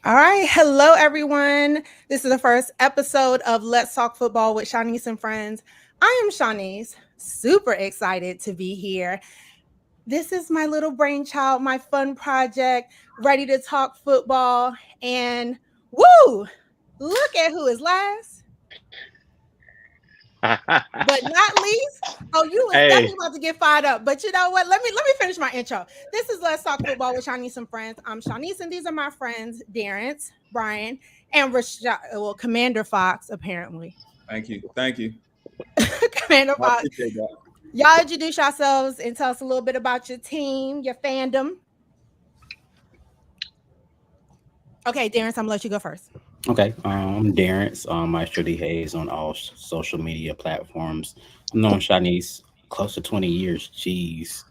All right. Hello, everyone. This is the first episode of Let's Talk Football with Sha'Niece and Friends. I am Sha'Niece, super excited to be here. This is my little brainchild, my fun project, ready to talk football. And woo, look at who is last, but not least. Oh, you was Hey, definitely about to get fired up. But you know what? Let me finish my intro. This is Let's Talk Football with Sha'Niece and Friends. I'm Sha'Niece, and these are my friends, Darrence, Brian, and Rashad. Well, Commander Fox, apparently. Thank you. Thank you. Commander I Fox. appreciate that. Y'all introduce yourselves and tell us a little bit about your team, your fandom. Okay, Darrence, I'm gonna let you go first. Okay, I'm Darrence. I Shirley Hayes on all social media platforms. I've known Shanice close to 20 years. Jeez.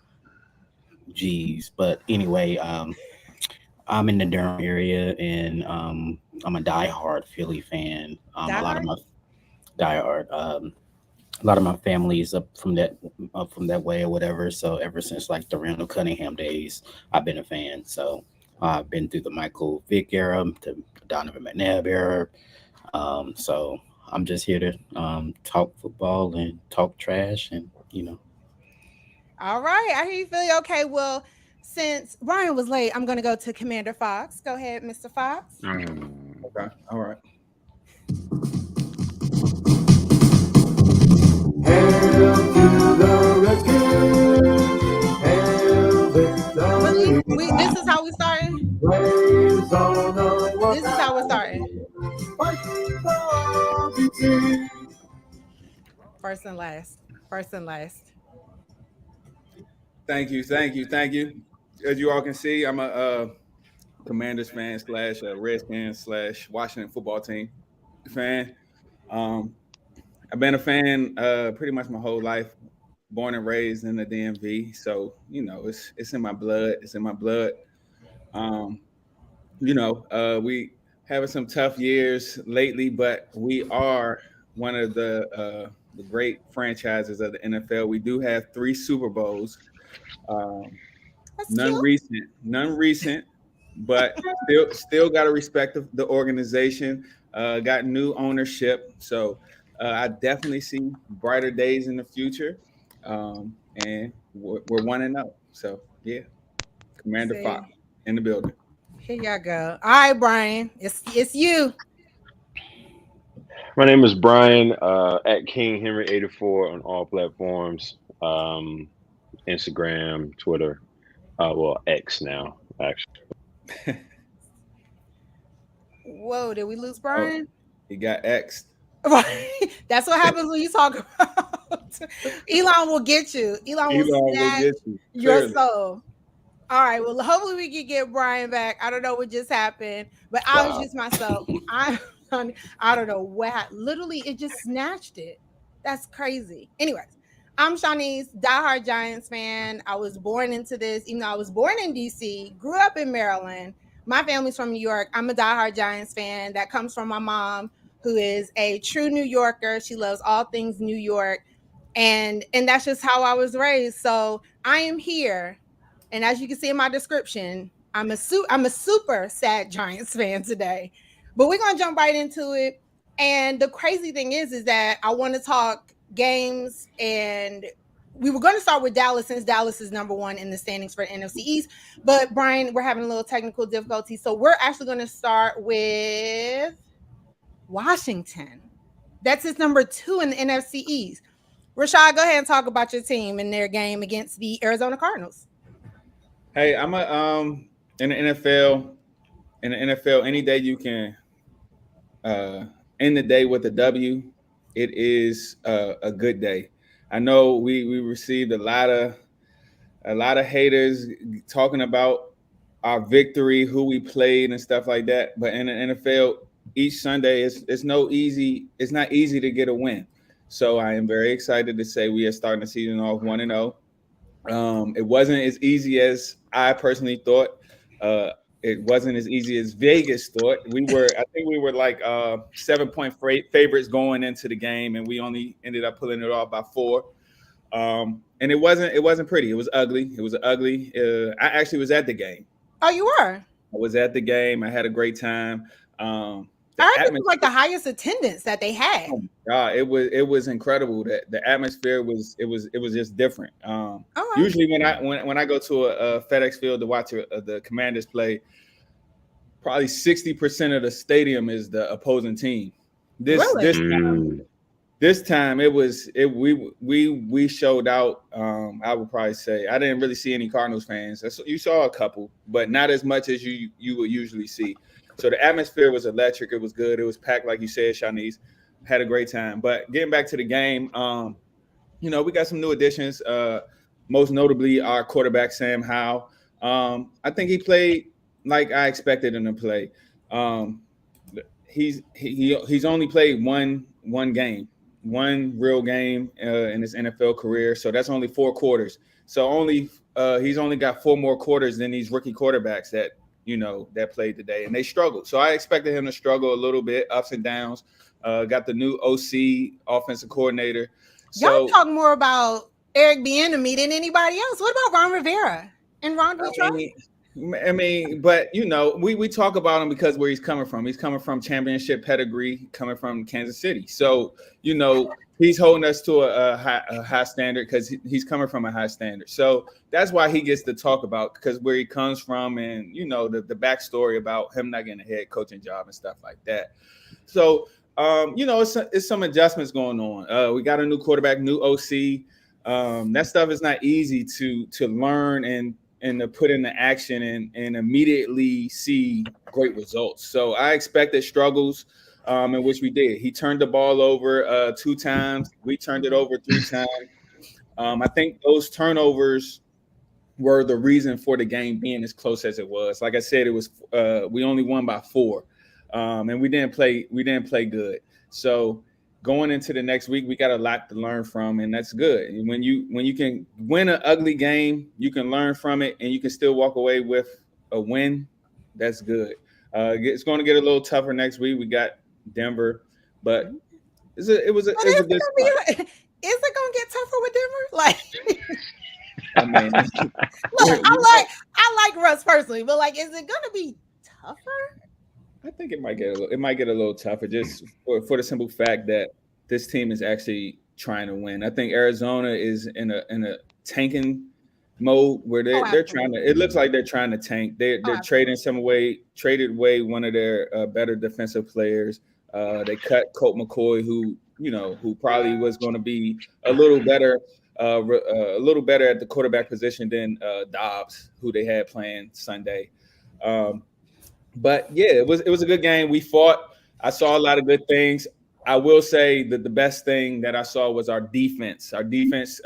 But anyway, I'm in the Durham area, and I'm a diehard Philly fan. Die A lot of Hard? my diehard. A lot of my family is up from that way or whatever. So ever since like the Randall Cunningham days, I've been a fan. So I've been through the Michael Vick era, the Donovan McNabb era. So I'm just here to talk football and talk trash, and All right, I hear you, Philly. Okay, well, since Brian was late, I'm gonna go to Commander Fox. Go ahead, Mr. Fox. Okay. All right. Hail to the rescue! Hail Really? victory! This is how we starting? Praise on the This is how we're starting. fight for victory! First and last. First and last. Thank you. Thank you. Thank you. As you all can see, I'm a Commanders fan slash Redskins slash Washington football team fan. Um, I've been a fan pretty much my whole life. Born and raised in the DMV, so it's in my blood. It's in my blood. Um, we having some tough years lately, but we are one of the great franchises of the NFL. We do have 3 Super Bowls. Um, That's none cute. recent, but still got to respect the organization. Got new ownership, so I definitely see brighter days in the future. And we're 1-0. So yeah, Commander See, Fox in the building. here y'all go. All right, Brian. It's you. my name is Brian at King Henry 84 on all platforms, Instagram, Twitter, well X now actually. Whoa, did we lose Oh, Brian? he got X'd. Right. That's what happens when you talk about Elon will get you. Elon will Elon will snatch get you your clearly. soul. All right. Well, hopefully we can get Brian back. I don't know what just happened, but I was Wow. just myself. I don't know what literally it just snatched it. That's crazy. Anyways, I'm Sha'Niece, diehard Giants fan. I was born into this, even though I was born in DC, grew up in Maryland. My family's from New York. I'm a diehard Giants fan. That comes from my mom, who is a true New Yorker. She loves all things New York. And that's just how I was raised. So I am here, and as you can see in my description, I'm a super sad Giants fan today. But we're gonna jump right into it. And the crazy thing is that I want to talk games, and we were going to start with Dallas since Dallas is number one in the standings for the NFC East. But Brian, we're having a little technical difficulty, so we're actually going to start with Washington. That's his number 2 in the NFC East. Rashad, go ahead and talk about your team and their game against the Arizona Cardinals. Hey, I'm a in the NFL. In the NFL, any day you can uh, end the day with a W, it is a good day. I know we received a lot of haters talking about our victory, who we played, and stuff like that. But in the NFL, each Sunday it's not easy to get a win. So I am very excited to say we are starting the season off 1-0. It wasn't as easy as I personally thought. It wasn't as easy as Vegas thought. I think we were like 7-point favorites going into the game, and we only ended up pulling it off by 4. And it wasn't pretty. It was ugly. It was ugly. I actually was at the game. Oh, you were? was at the game. I had a great time. The I heard this atmosphere, was like the highest attendance that they had. oh my God, it was incredible. That the atmosphere was just different. All right. Usually when I go to a FedEx Field to watch the Commanders play, probably 60% of the stadium is the opposing team. This Really? this time we showed out. I would probably say I didn't really see any Cardinals fans. You saw a couple, but not as much as you would usually see. So the atmosphere was electric. It was good. It was packed, like you said, Sha'Niece. Had a great time. But getting back to the game, we got some new additions. Most notably, our quarterback Sam Howell. I think he played like I expected him to play. He's only played one game, one real game in his NFL career. So that's only 4 quarters. So he's only got 4 more quarters than these rookie quarterbacks that played today, and they struggled. So I expected him to struggle a little bit, ups and downs. Got the new OC offensive coordinator. Y'all talk more about Eric Bieniemy than anybody else. What about Ron Rivera and Ron Rivera? I mean, but we talk about him because where he's coming from. He's coming from championship pedigree, coming from Kansas City. So he's holding us to a high standard because he's coming from a high standard. So that's why he gets to talk about, because where he comes from and the backstory about him not getting a head coaching job and stuff like that. So it's some adjustments going on. We got a new quarterback, new OC. That stuff is not easy to learn and to put into action and immediately see great results. So I expected struggles, in which we did. He turned the ball over 2 times. We turned it over 3 times. I think those turnovers were the reason for the game being as close as it was. Like I said, it was we only won by 4, and we didn't play good. So going into the next week, we got a lot to learn from, and that's good. And when you can win an ugly game, you can learn from it, and you can still walk away with a win. That's good. It's going to get a little tougher next week. We got Denver, but it was a good spot. Is it going to get tougher with Denver? Like, I mean, look, I like Russ personally, but like, is it going to be tougher? I think it might get a little tougher, just for the simple fact that this team is actually trying to win. I think Arizona is in a tanking mode where they're trying to. It looks like they're trying to tank. They're traded away one of their better defensive players. They cut Colt McCoy, who probably was going to be a little better at the quarterback position than Dobbs, who they had playing Sunday. But yeah, it was a good game. We fought. I saw a lot of good things. I will say that the best thing that I saw was our defense. Our defense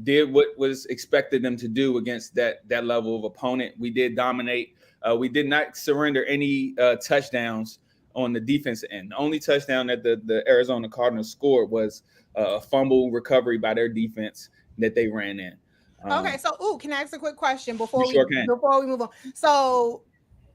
did what was expected them to do against that level of opponent. We did dominate. We did not surrender any touchdowns on the defense end. The only touchdown that the Arizona Cardinals scored was a fumble recovery by their defense that they ran in. Okay, so can I ask a quick question before we move on? So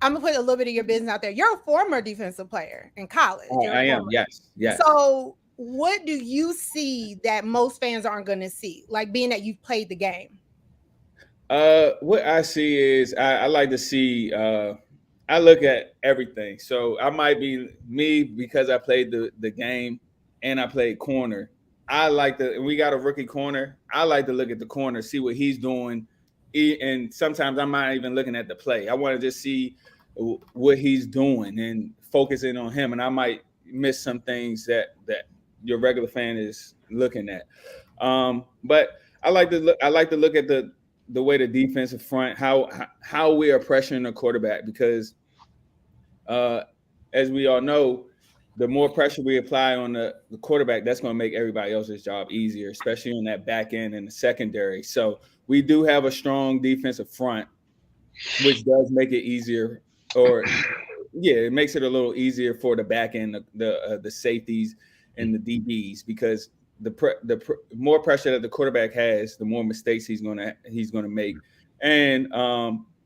I'm gonna put a little bit of your business out there. You're a former defensive player in college. I am. Yes. So what do you see that most fans aren't going to see? Like, being that you've played the game. What I see is I like to see. I look at everything. So I might be me because I played the game and I played corner. We got a rookie corner. I like to look at the corner, see what he's doing. And sometimes I'm not even looking at the play. I want to just see what he's doing and focusing on him. And I might miss some things that your regular fan is looking at. But I like to look at the way the defensive front, how we are pressuring the quarterback, because as we all know, the more pressure we apply on the quarterback, that's going to make everybody else's job easier, especially on that back end and the secondary. So we do have a strong defensive front, which does make it easier, it makes it a little easier for the back end, the safeties and the DBs, because the more pressure that the quarterback has, the more mistakes he's going to make, and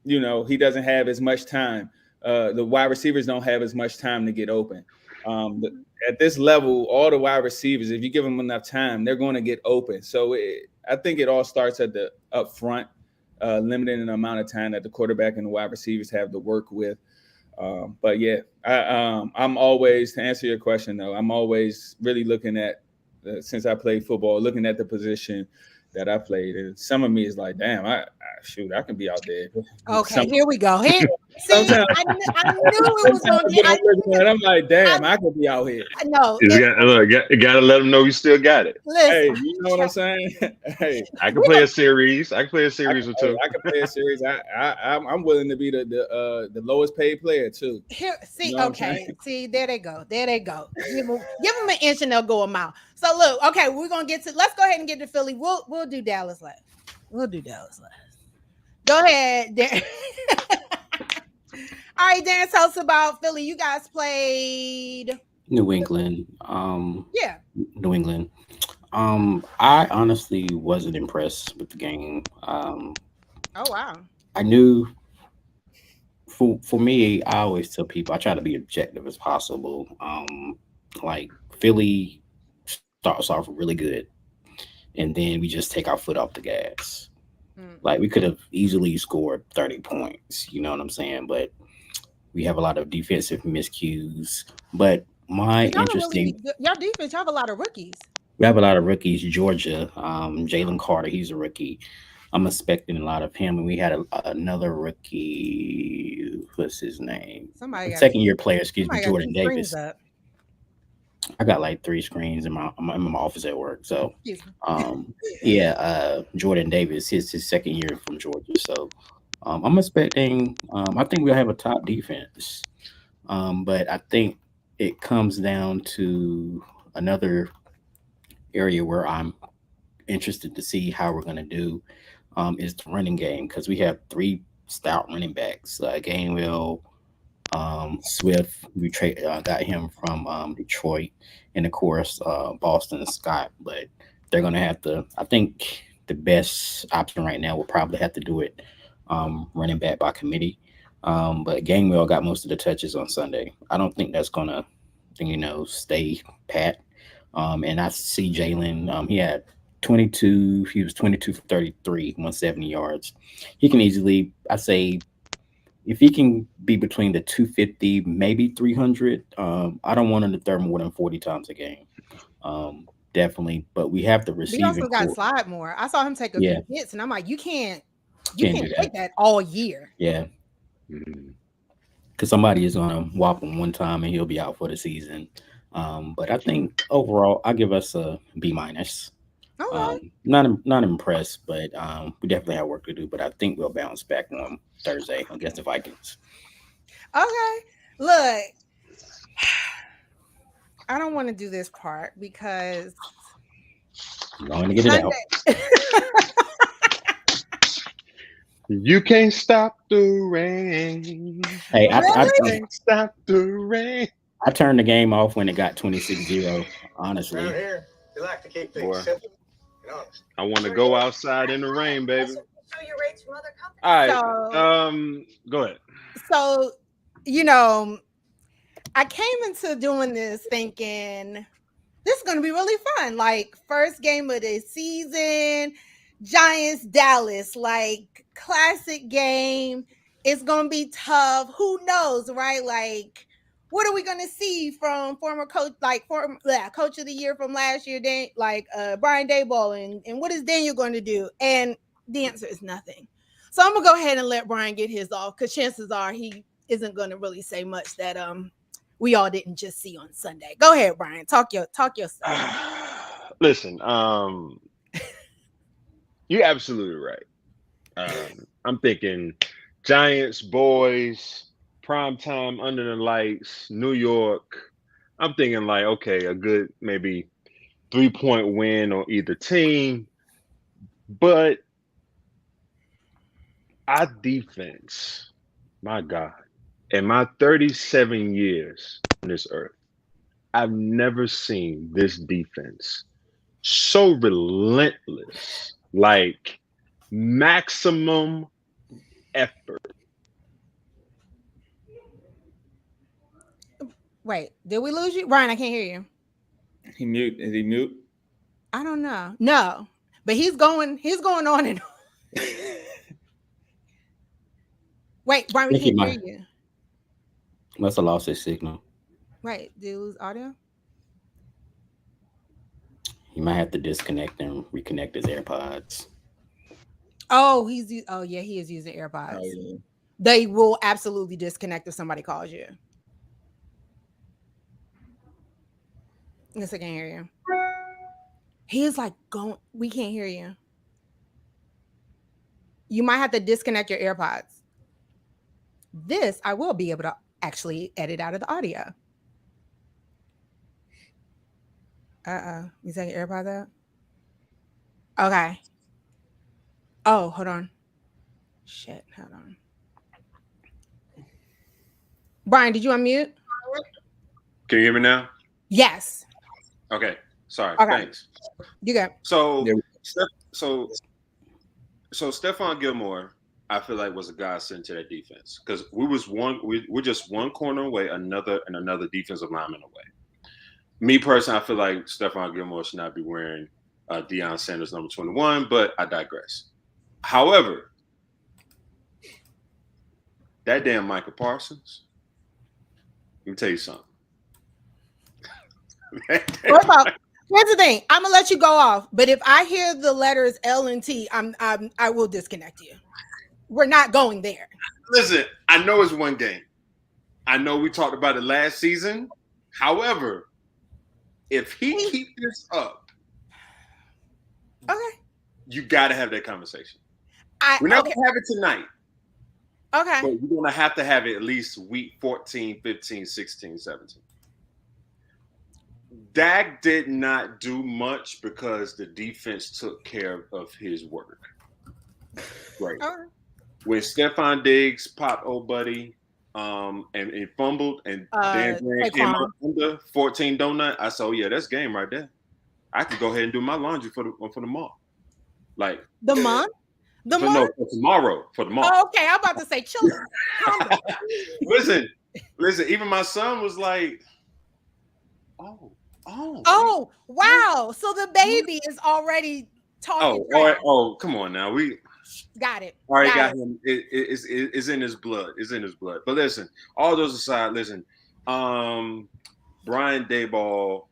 he doesn't have as much time. The wide receivers don't have as much time to get open. At this level, all the wide receivers, if you give them enough time, they're going to get open. So I think it all starts at the up front. limited in the amount of time that the quarterback and the wide receivers have to work with. But yeah, I'm always, to answer your question though, I'm always really looking at, since I played football, looking at the position that I played. And some of me is like, damn, I can be out there. Okay, here we go. Here, see, I knew it was going to be. I'm like, damn, I could be out here. No, You gotta let them know you still got it. listen, Hey, you know what I'm saying? Hey, I can play a series. I can play a series or two. I can play a series. I'm willing to be the lowest paid player too. here, see, You know what I'm okay, saying? see, there they go. Give them an inch and they'll go a mile. So look, okay, let's go ahead and get to Philly. We'll do Dallas last. Go ahead, Darren. All right, Darren, tell us about Philly. You guys played New England. Yeah. New England. I honestly wasn't impressed with the game. Oh wow. I knew for me, I always tell people I try to be objective as possible. Like Philly starts off really good, and then we just take our foot off the gas. Like we could have easily scored 30 points, you know what I'm saying? But we have a lot of defensive miscues. But y'all defense, y'all have a lot of rookies. We have a lot of rookies. Georgia, Jalen Carter, he's a rookie. I'm expecting a lot of him. And we had another rookie. What's his name? Second year player, Jordan Davis. I got like 3 screens in my office at work. So, Jordan Davis, his second year from Georgia. So, I'm expecting. I think we'll have a top defense. But I think it comes down to another area where I'm interested to see how we're going to do is the running game, because we have 3 stout running backs. Gainwell, Swift, we got him from Detroit, and of course Boston Scott. But they're going to have to, I think the best option right now will probably have to do it running back by committee. But Gainwell got most of the touches on Sunday. I don't think that's going to, stay pat. And I see Jalen, he had 22, he was 22 for 33, 170 yards. He can easily, I say, if he can be between the 250, maybe 300, I don't want him to throw more than 40 times a game. Definitely. But we have the receiving. We also got to slide more. I saw him take a few hits, and I'm like, you can't take that all year. Yeah. Because somebody is going to whop him one time and he'll be out for the season. But I think overall, I give us a B-. Okay. Not impressed, but we definitely have work to do. But I think we'll bounce back on Thursday against the Vikings. Okay. Look, I don't want to do this part because I'm going to get it out. You can't stop the rain. Hey, I can't stop the rain. I turned the game off when it got 26-0, honestly. Around here, they like to keep things simple and honest. I want to go outside in the rain, baby. Show your rates from other companies. All right. Go ahead. So, I came into doing this thinking this is going to be really fun. Like, first game of the season, Giants, Dallas, like classic game. It's going to be tough. Who knows, right? Like, what are we going to see from former coach, coach of the year from last year, Brian Daboll, and what is Daniel going to do? And the answer is nothing. So I'm going to go ahead and let Brian get his off, because chances are he isn't going to really say much that we all didn't just see on Sunday. Go ahead, Brian. Talk your stuff. Listen, you're absolutely right. I'm thinking Giants, boys, prime time, under the lights, New York. I'm thinking like, okay, a good maybe 3-point win on either team. But our defense, my God, in my 37 years on this earth, I've never seen this defense so relentless, like maximum effort. Wait, did we lose you? Brian, I can't hear you. Is he mute? I don't know. No, but he's going on and on. Wait, Brian, I we think he can't hear might you. must have lost his signal. Wait, did you lose audio? He might have to disconnect and reconnect his AirPods. Oh, oh yeah, he is using Oh, AirPods. yeah. They will absolutely disconnect if somebody calls you. Yes, I can't hear you. He is like going. We can't hear you. You might have to disconnect your AirPods. This I will be able to actually edit out of the audio. You take your AirPods out? Okay. Oh, hold on. Shit, hold on. Brian, did you unmute? Can you hear me now? Yes. Okay. Sorry. Okay. Thanks. You go. So, Yeah. so Stephon Gilmore, I feel like was a godsend to that defense because we're just one corner away, another defensive lineman away. Me personally, I feel like Stephon Gilmore should not be wearing Deion Sanders number 21, but I digress. However, that damn Michael Parsons, let me tell you something. First off, here's the thing. I'm gonna let you go off, but if I hear the letters L and T, I will disconnect you. We're not going there. Listen, I know it's one game. I know we talked about it last season. However, if he keeps this up, Okay. you got to have that conversation. We're not going to have it tonight. Okay. But you're going to have it at least week 14, 15, 16, 17. Dak did not do much because the defense took care of his work. Right. When Stephon Diggs popped old buddy and he fumbled and Dan came up under 14 donut, I said, oh, yeah, that's game right there. I could go ahead and do my laundry for the month. Like the month? For tomorrow. Oh, okay. I'm about to say children. Listen, even my son was like, oh, wow. So the baby is already talking. Oh, come on now. We got it. Already got him. It's in his blood. It's in his blood. But listen, all those aside, Brian Daboll,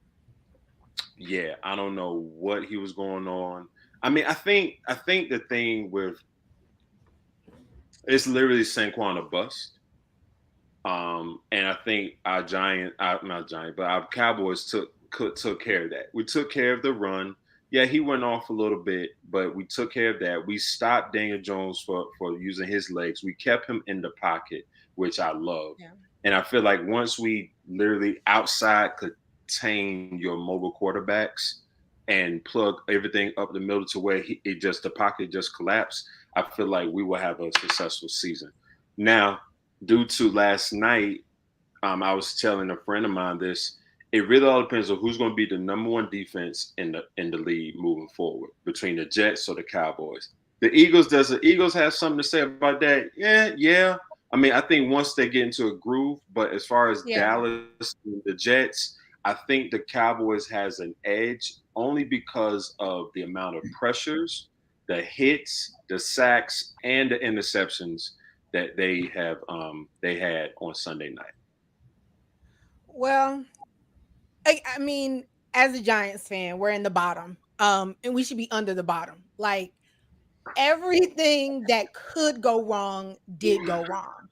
yeah, I don't know what he was going on. I mean, I think the thing with it's literally Saquon a bust. And I think our Cowboys took care of that. We took care of the run. Yeah, he went off a little bit, but we took care of that. We stopped Daniel Jones for using his legs. We kept him in the pocket, which I love. Yeah. And I feel like once we literally outside contain your mobile quarterbacks and plug everything up the middle to where the pocket just collapsed, I feel like we will have a successful season. Now, due to last night, I was telling a friend of mine this. It really all depends on who's going to be the number one defense in the league moving forward between the Jets or the Cowboys. The Eagles, does the Eagles have something to say about that? Yeah. I mean, I think once they get into a groove, but as far as Dallas and the Jets, I think the Cowboys has an edge only because of the amount of pressures, the hits, the sacks, and the interceptions that they had on Sunday night. Well, I mean, as a Giants fan, we're in the bottom, and we should be under the bottom. Like everything that could go wrong did go wrong.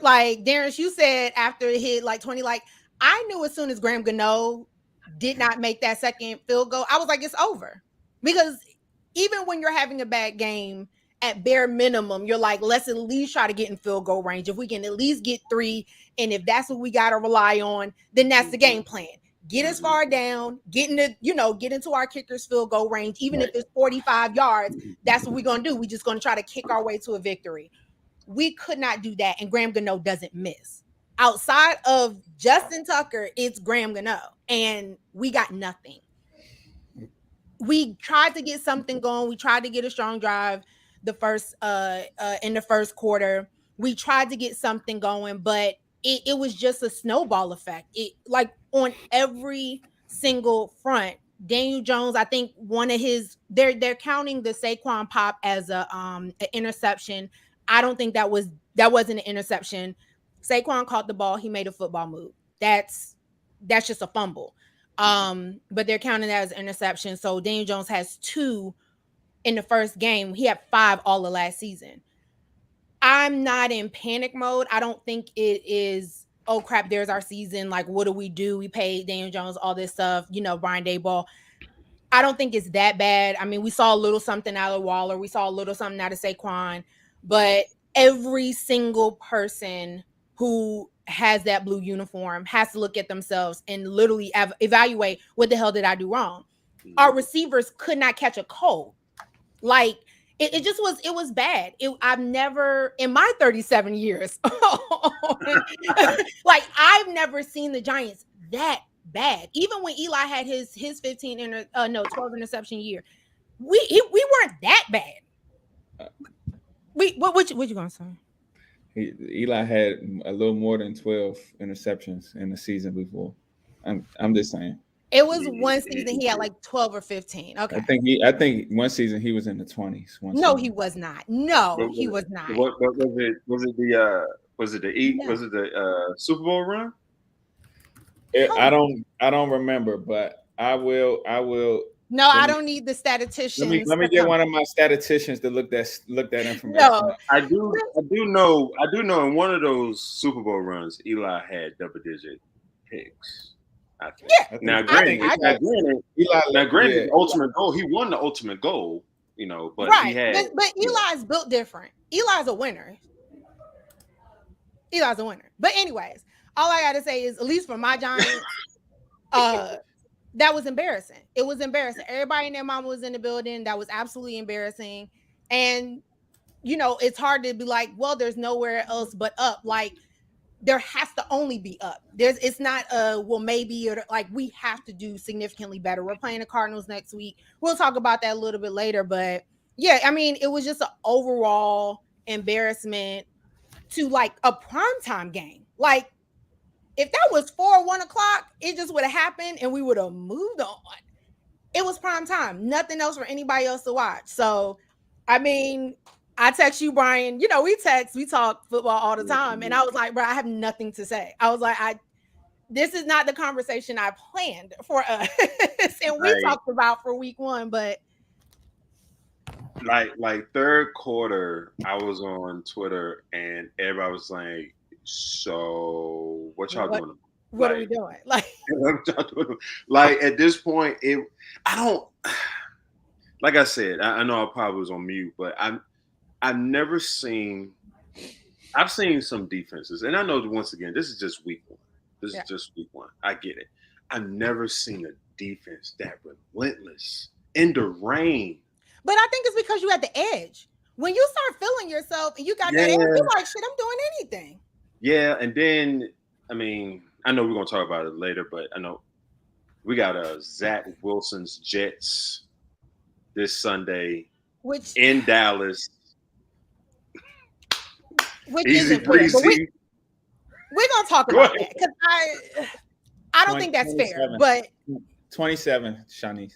Like Darrence, you said after it hit like 20, like I knew as soon as Graham Gano did not make that second field goal, I was like, it's over. Because even when you're having a bad game, at bare minimum, you're like, let's at least try to get in field goal range. If we can at least get 3, and if that's what we got to rely on, then that's the game plan. Get as far down, get into our kicker's field goal range, even if it's 45 yards. That's what we're gonna do. We're just gonna try to kick our way to a victory. We could not do that, and Graham Gano doesn't miss. Outside of Justin Tucker, it's Graham Gano, and we got nothing. We tried to get something going. We tried to get a strong drive in the first quarter. We tried to get something going, but it was just a snowball effect. It like on every single front. Daniel Jones, I think one of they're counting the Saquon pop as an interception. I don't think that was That wasn't an interception. Saquon caught the ball. He made a football move. That's just a fumble. But they're counting that as an interception. So Daniel Jones has 2 in the first game. He had 5 all of last season. I'm not in panic mode. I don't think it is, oh crap, there's our season. Like, what do? We paid Daniel Jones all this stuff, Brian Daboll. I don't think it's that bad. I mean, we saw a little something out of Waller. We saw a little something out of Saquon. But every single person who has that blue uniform has to look at themselves and literally evaluate, what the hell did I do wrong? Our receivers could not catch a cold. Like, it just was, it was bad. I've never, in my 37 years, like, I've never seen the Giants that bad. Even when Eli had his 12 interception year, we weren't that bad. What you gonna say? Eli had a little more than 12 interceptions in the season before. I'm just saying. It was one season he had like 12 or 15. Okay. I think one season he was in the 20s. No, he was not. No, he was not. Was it the Super Bowl run? I don't remember, but I will. No, I don't need the statisticians. Let me get one of my statisticians to look that information. No, I do know in one of those Super Bowl runs, Eli had double-digit picks. I think. Yeah. Now, granted, the ultimate goal, he won the ultimate goal, but right. he had. But Eli's built different. Eli's a winner. But anyways, all I gotta say is, at least for my Giants, that was embarrassing. It was embarrassing. Everybody and their mama was in the building. That was absolutely embarrassing. And it's hard to be like, well, there's nowhere else but up. Like, there has to only be up. It's not well, maybe, or like, we have to do significantly better. We're playing the Cardinals next week. We'll talk about that a little bit later. But yeah, I mean, it was just an overall embarrassment to like a primetime game. Like, if that was 1 o'clock, it just would have happened and we would have moved on. It was prime time. Nothing else for anybody else to watch. So, I mean, I text you, Brian. We talk football all the time. And I was like, bro, I have nothing to say. I was like, this is not the conversation I planned for us. And we talked about for week 1, but like third quarter, I was on Twitter and everybody was like, so what y'all doing? What are we doing? Like at this point, I don't, like I said, I know I probably was on mute, but I've seen some defenses, and I know that once again, this is just week 1. This is just week 1. I get it. I've never seen a defense that relentless in the rain. But I think it's because you had the edge. When you start feeling yourself and you got that edge, you're like, shit, I'm doing anything. Yeah, and then, I mean, I know we're going to talk about it later, but I know we got Zach Wilson's Jets this Sunday in Dallas. Which isn't fair, but we're going to talk about that because I don't think that's fair. But 27, Sha'Niece.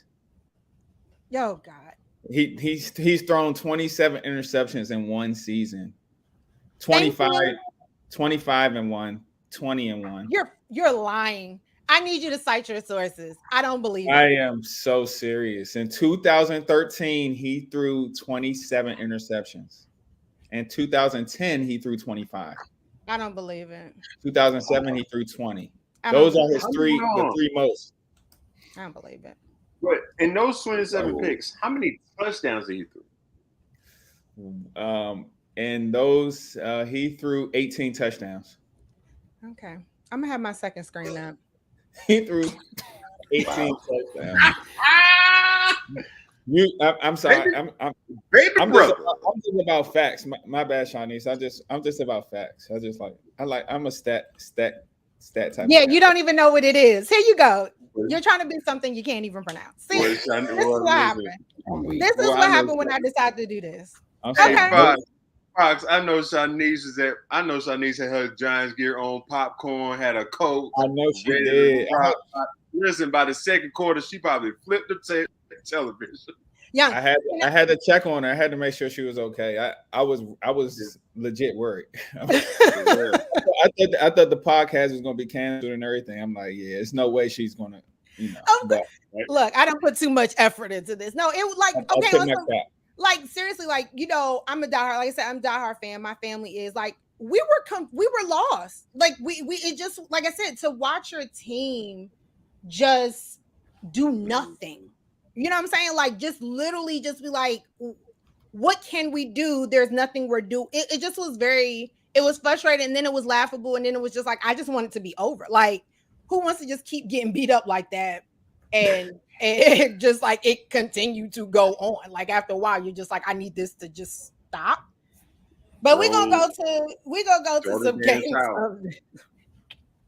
Yo, God. He's thrown 27 interceptions in one season. 25 and 1, 20 and 1. You're lying. I need you to cite your sources. I don't believe it. I am so serious. In 2013, he threw 27 interceptions. In 2010, he threw 25. I don't believe it. 2007, he threw 20. Those are his three most. I don't believe it. But in those 27 picks, how many touchdowns did he throw? In those, he threw 18 touchdowns. Okay. I'm going to have my second screen up. He threw 18 touchdowns. I'm sorry. I'm just about facts. My bad, Sha'Niece. I'm just about facts. I'm a stat type. Yeah, you don't even know what it is. Here you go. You're trying to be something you can't even pronounce. See, this is what happened. This is what happened when I decided to do this. Okay. Fox, I know Sha'Niece had her Giants gear on, popcorn, had a coat. I know she did. Listen, by the second quarter, she probably flipped the television. Young. I had to check on her. I had to make sure she was okay. I was legit worried. I thought the podcast was gonna be canceled and everything. I'm like, yeah, it's no way she's gonna, But Look, I don't put too much effort into this. No, it was like like seriously, like I'm a diehard. Like I said, I'm a diehard fan. My family is like we were lost. Like we it just like I said, to watch your team just do nothing. You know what I'm saying? Like just literally just be like, what can we do? There's nothing we're doing. It just was it was frustrating, and then it was laughable, and then it was just like I just want it to be over. Like, who wants to just keep getting beat up like that? And just like it continued to go on. Like after a while, you're just like, I need this to just stop. But we're gonna go to some games.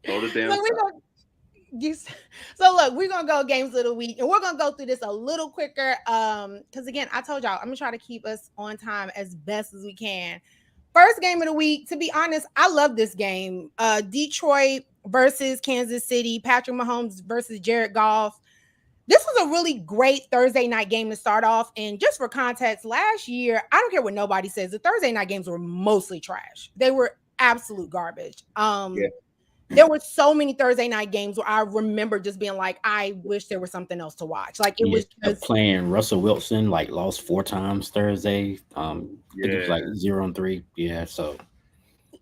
Throw the damn So look, we're gonna go games of the week, and we're gonna go through this a little quicker. Because again, I told y'all I'm gonna try to keep us on time as best as we can. First game of the week, to be honest, I love this game. Detroit versus Kansas City, Patrick Mahomes versus Jared Goff. This was a really great Thursday night game to start off. And just for context, last year, I don't care what nobody says, the Thursday night games were mostly trash. They were absolute garbage. There were so many Thursday night games where I remember just being like, I wish there was something else to watch. Like it was just playing Russell Wilson, like lost 4 times Thursday. I think it was like 0-3. Yeah, so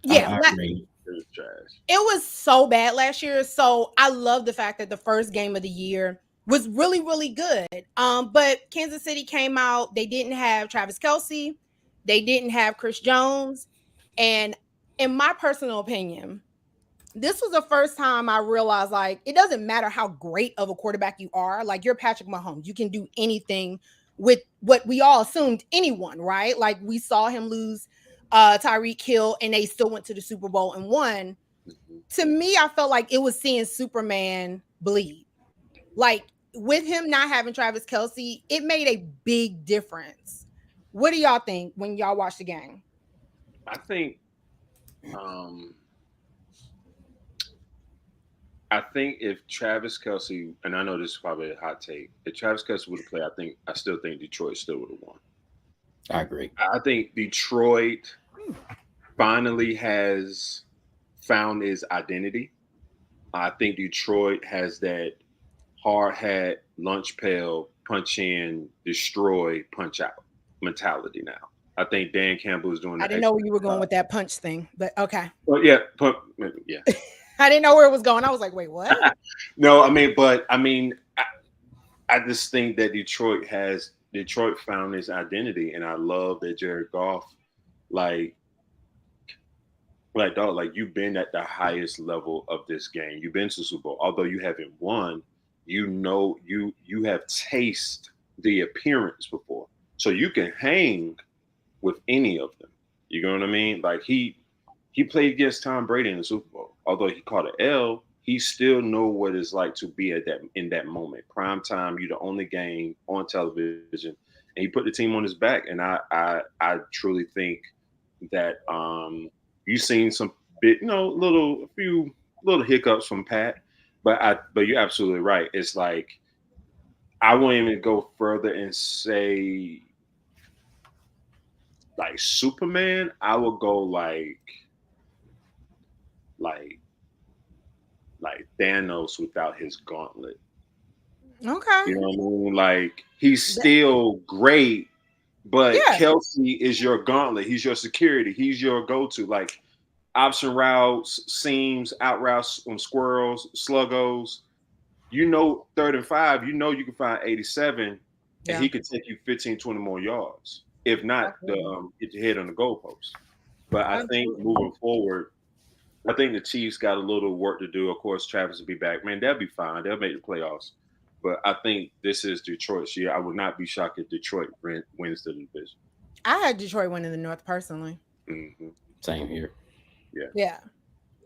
yeah, I agree. It was so bad last year. So I love the fact that the first game of the year was really, really good. But Kansas City came out. They didn't have Travis Kelce. They didn't have Chris Jones. And in my personal opinion, this was the first time I realized, like, it doesn't matter how great of a quarterback you are. Like, you're Patrick Mahomes. You can do anything with what we all assumed anyone, right? Like, we saw him lose Tyreek Hill, and they still went to the Super Bowl and won. To me, I felt like it was seeing Superman bleed. Like, with him not having Travis Kelce, it made a big difference. What do y'all think when y'all watch the game? I think if Travis Kelce, and I know this is probably a hot take, if Travis Kelce would have played, I still think Detroit still would have won. I agree. I think Detroit finally has found his identity. I think Detroit has that hard hat, lunch pail, punch in, destroy, punch out mentality now. I think Dan Campbell is doing that. I didn't know where you were going with that punch thing, but okay. Well, yeah. I didn't know where it was going. I was like, wait, what? No, I just think that Detroit found its identity, and I love that Jared Goff, like you've been at the highest level of this game. You've been to Super Bowl, although you haven't won. You have tasted the appearance before, so you can hang with any of them. You know what I mean? Like he played against Tom Brady in the Super Bowl. Although he caught an L, he still know what it's like to be in that moment. Prime time, you're the only game on television, and he put the team on his back. And I truly think that you've seen some bit, a few little hiccups from Pat, but you're absolutely right. It's like I won't even go further and say like Superman. I would go like Thanos without his gauntlet. Okay. You know what I mean? Like he's still great, but Kelce is your gauntlet. He's your security. He's your go-to. Like option routes, seams, out routes on squirrels, sluggos. 3rd and 5, you can find 87, and he could take you 15, 20 more yards. If not, get your head on the goalpost. But I think moving forward, I think the Chiefs got a little work to do. Of course, Travis will be back. Man, they'll be fine. They'll make the playoffs. But I think this is Detroit's year. I would not be shocked if Detroit wins the division. I had Detroit winning the North personally. Mm-hmm. Same here. Yeah.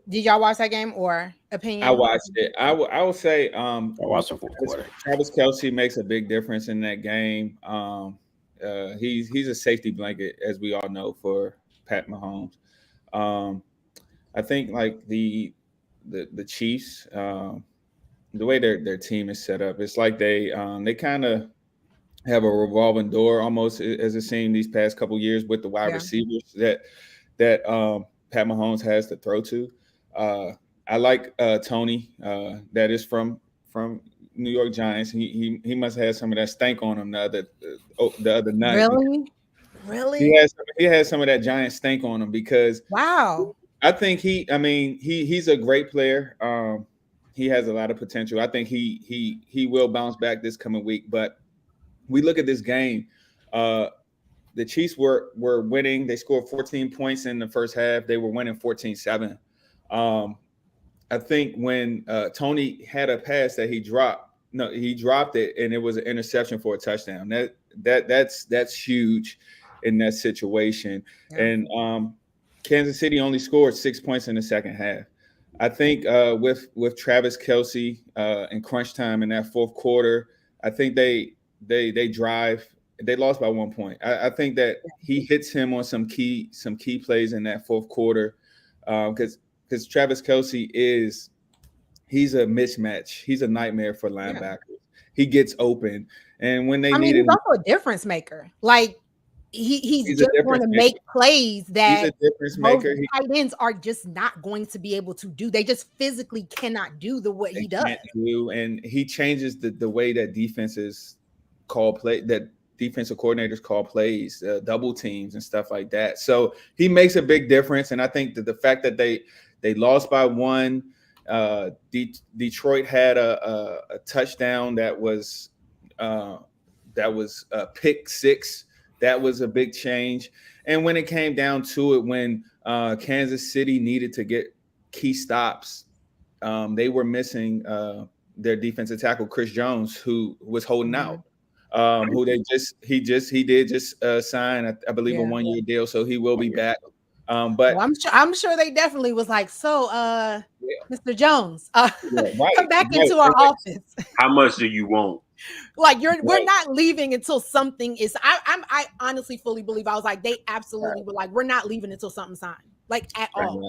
Did y'all watch that game or opinion? I watched it. I would say I watched the fourth quarter. Travis Kelce makes a big difference in that game. He's a safety blanket, as we all know, for Pat Mahomes. I think like the Chiefs, the way their team is set up, it's like they kind of have a revolving door almost as it seemed these past couple years with the wide receivers that Pat Mahomes has to throw to. I like Tony, that is from New York Giants. He must have had some of that stank on him the other night. Really? He has some of that Giant stank on him because Wow. I think he's a great player. He has a lot of potential. I think he will bounce back this coming week. But we look at this game. The Chiefs were winning. They scored 14 points in the first half. They were winning 14-7. I think when Tony had a pass that he dropped it, and it was an interception for a touchdown. That's huge in that situation. Yeah. And Kansas City only scored 6 points in the second half. I think with Travis Kelce in crunch time in that fourth quarter, I think they drive. They lost by 1 point. I think that he hits him on some key plays in that fourth quarter because Travis Kelce he's a mismatch. He's a nightmare for linebackers. Yeah. He gets open, and when he's also a difference maker. Like he's just going to make plays that he's a difference maker. Tight ends are just not going to be able to do. They just physically cannot do what he does. And he changes the way that defenses call play, that defensive coordinators call plays, double teams and stuff like that. So he makes a big difference. And I think that the fact that they lost by one, Detroit had a touchdown that was a pick six. That was a big change. And when it came down to it, when Kansas City needed to get key stops, they were missing their defensive tackle, Chris Jones, who was holding out. Who he did just sign, I believe, a 1 year deal, so he will be back. But I'm sure they definitely was like, so Mr. Jones, come back into our office. How much do you want? Like we're not leaving until something is. I honestly fully believe I was like, they absolutely were like, we're not leaving until something's signed, like at all.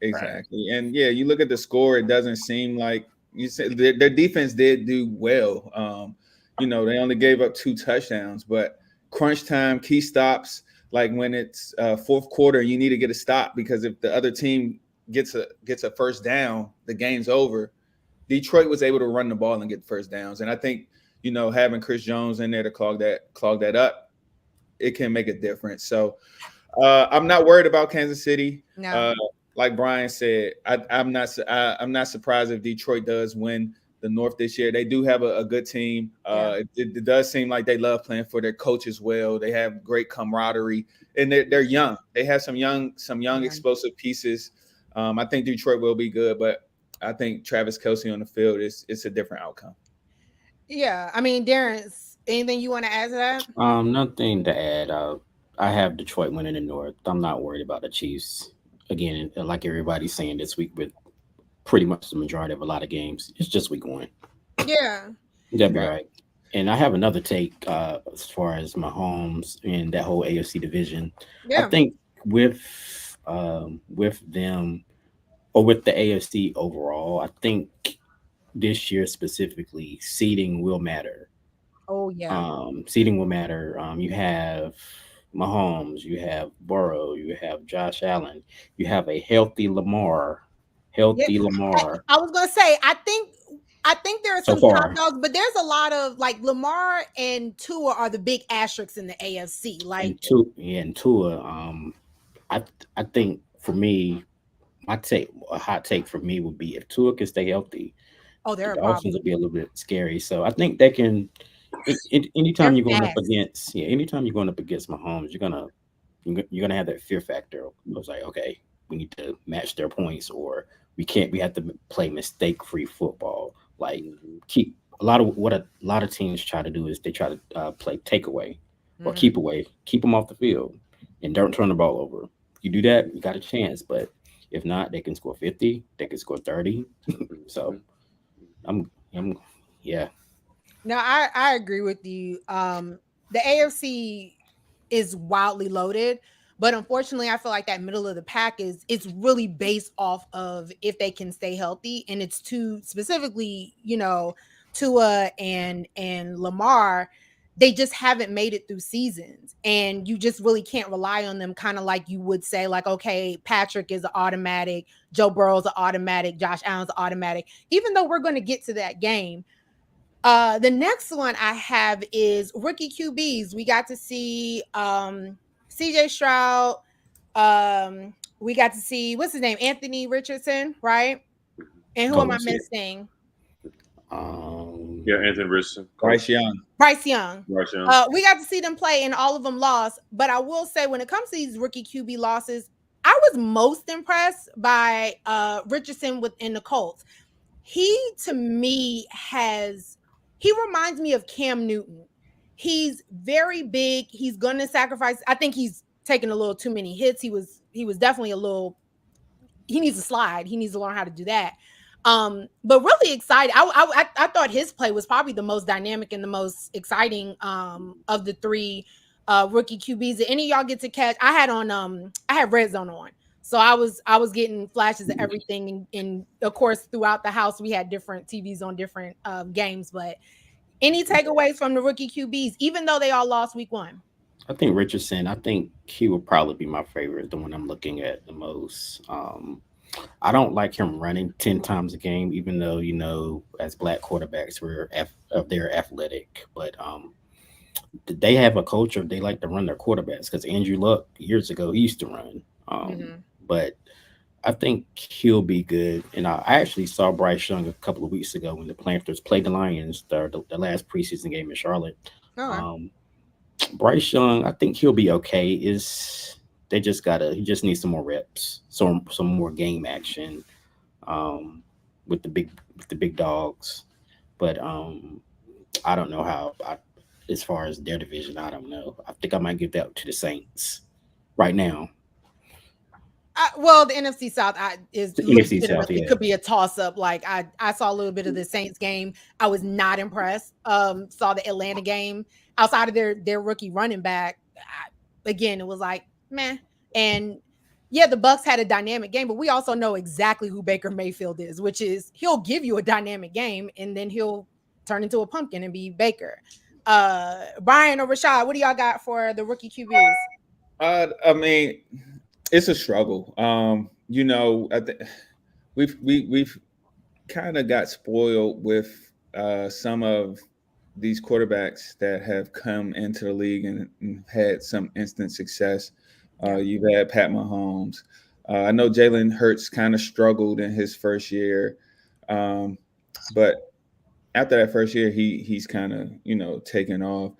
Exactly. And yeah, you look at the score, it doesn't seem like you said their defense did do well. They only gave up 2 touchdowns, but crunch time, key stops, like when it's fourth quarter, you need to get a stop because if the other team gets a first down, the game's over. Detroit was able to run the ball and get first downs, and I think having Chris Jones in there to clog that up, it can make a difference. So I'm not worried about Kansas City. No. Like Brian said, I'm not surprised if Detroit does win the North this year. They do have a good team. It does seem like they love playing for their coach as well. They have great camaraderie, and they're young. They have some young explosive pieces. I think Detroit will be good, but I think Travis Kelce on the field it's a different outcome. Yeah, I mean, Darrence, anything you want to add to that? Nothing to add. I have Detroit winning the North. I'm not worried about the Chiefs. Again, like everybody's saying this week with pretty much the majority of a lot of games, it's just week 1. Yeah. That'd be right. And I have another take as far as Mahomes and that whole AFC division. Yeah. I think with them or with the AFC overall, I think this year specifically, seeding will matter. Oh yeah. Seeding will matter. You have Mahomes, you have Burrow, you have Josh Allen, you have a healthy Lamar. I was gonna say, I think there are some top dogs, but there's a lot of like Lamar and Tua are the big asterisks in the AFC. Like and Tua. I think for me, a hot take for me would be if Tua can stay healthy. The offense would be a little bit scary. So I think they can. Anytime you're going up against Mahomes, you're gonna have that fear factor. It was like, okay, we need to match their points, or we have to play mistake-free football. Like keep a lot of teams try to do is they try to play takeaway or keep away, keep them off the field, and don't turn the ball over. If you do that, you got a chance. But if not, they can score 50, they can score 30. So yeah. No, I agree with you. The AFC is wildly loaded, but unfortunately, I feel like that middle of the pack it's really based off of if they can stay healthy, and it's specifically, Tua and Lamar. they just haven't made it through seasons, and you just really can't rely on them, kind of like you would say, like, okay, Patrick is an automatic, Joe Burrow's an automatic, Josh Allen's an automatic, even though we're going to get to that game. The next one I have is rookie QBs. We got to see CJ Stroud. We got to see, what's his name? Anthony Richardson, right? And who am I missing? Yeah, Anthony Richardson. Bryce Young. Bryce Young. Bryce Young. We got to see them play, and all of them lost. But I will say, when it comes to these rookie QB losses, I was most impressed by Richardson within the Colts. He, to me, he reminds me of Cam Newton. He's very big. He's gonna sacrifice. I think he's taken a little too many hits. He was definitely he needs to slide. He needs to learn how to do that. But really excited. I thought his play was probably the most dynamic and the most exciting of the three rookie QBs. Did any of y'all get to catch? I had Red Zone on. So I was getting flashes of everything, and of course throughout the house we had different TVs on different games. But any takeaways from the rookie QBs, even though they all lost week 1? I think Richardson. I think he would probably be my favorite, the one I'm looking at the most. I don't like him running 10 times a game, even though as black quarterbacks they're athletic, but they have a culture. They like to run their quarterbacks, because Andrew Luck years ago he used to run. But I think he'll be good. And I actually saw Bryce Young a couple of weeks ago when the Panthers played the Lions, the last preseason game in Charlotte. Bryce Young, I think he'll be okay. He just needs some more reps, some more game action with the big dogs. But I don't know how. As far as their division, I don't know. I think I might give that to the Saints right now. Well, the NFC South NFC South, it could be a toss-up. Like I saw a little bit of the Saints game. I was not impressed. Saw the Atlanta game. Outside of their rookie running back, again, it was like meh. And yeah, the Bucs had a dynamic game, but we also know exactly who Baker Mayfield is, which is he'll give you a dynamic game and then he'll turn into a pumpkin and be Baker. Brian or Rashad, what do y'all got for the rookie QBs? I mean, it's a struggle. I think we've kind of got spoiled with some of these quarterbacks that have come into the league and had some instant success. You've had Pat Mahomes. I know Jalen Hurts kind of struggled in his first year, but after that first year, he's kind of taken off.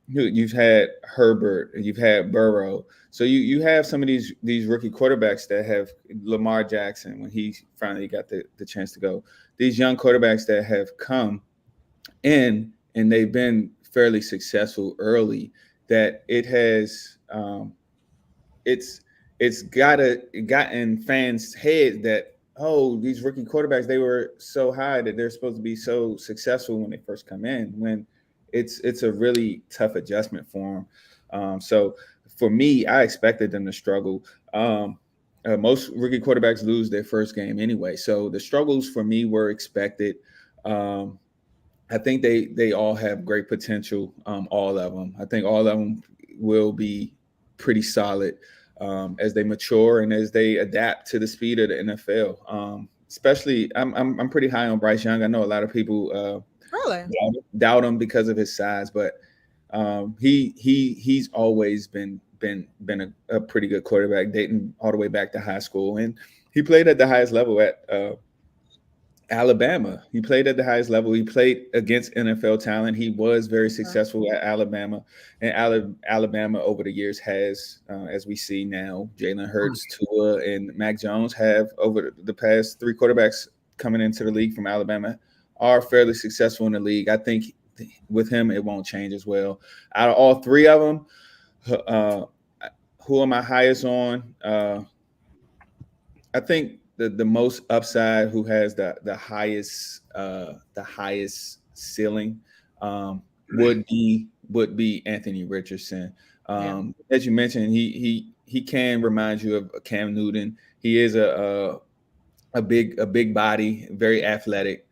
You've had Herbert, you've had Burrow. So you have some of these rookie quarterbacks that have Lamar Jackson when he finally got the chance to go. These young quarterbacks that have come in and they've been fairly successful early, that it has it's gotten fans' heads that, oh, these rookie quarterbacks, they were so high that they're supposed to be so successful when they first come in, when it's a really tough adjustment for them. So for me, I expected them to struggle. Most rookie quarterbacks lose their first game anyway. So the struggles for me were expected. I think they all have great potential, all of them. I think all of them will be pretty solid as they mature and as they adapt to the speed of the NFL. Especially, I'm pretty high on Bryce Young. I know a lot of people really doubt him because of his size, but he's always been a pretty good quarterback, dating all the way back to high school, and he played at the highest level at Alabama. He played at the highest level. He played against NFL talent. He was very successful at Alabama, and Alabama over the years has, as we see now, Jalen Hurts, Tua, and Mac Jones have, over the past 3 quarterbacks coming into the league from Alabama, are fairly successful in the league. I think with him, it won't change as well. Out of all 3 of them, who am I highest on? I think the most upside, who has the highest ceiling, would be Anthony Richardson. As you mentioned, he can remind you of Cam Newton. He is a big body, very athletic.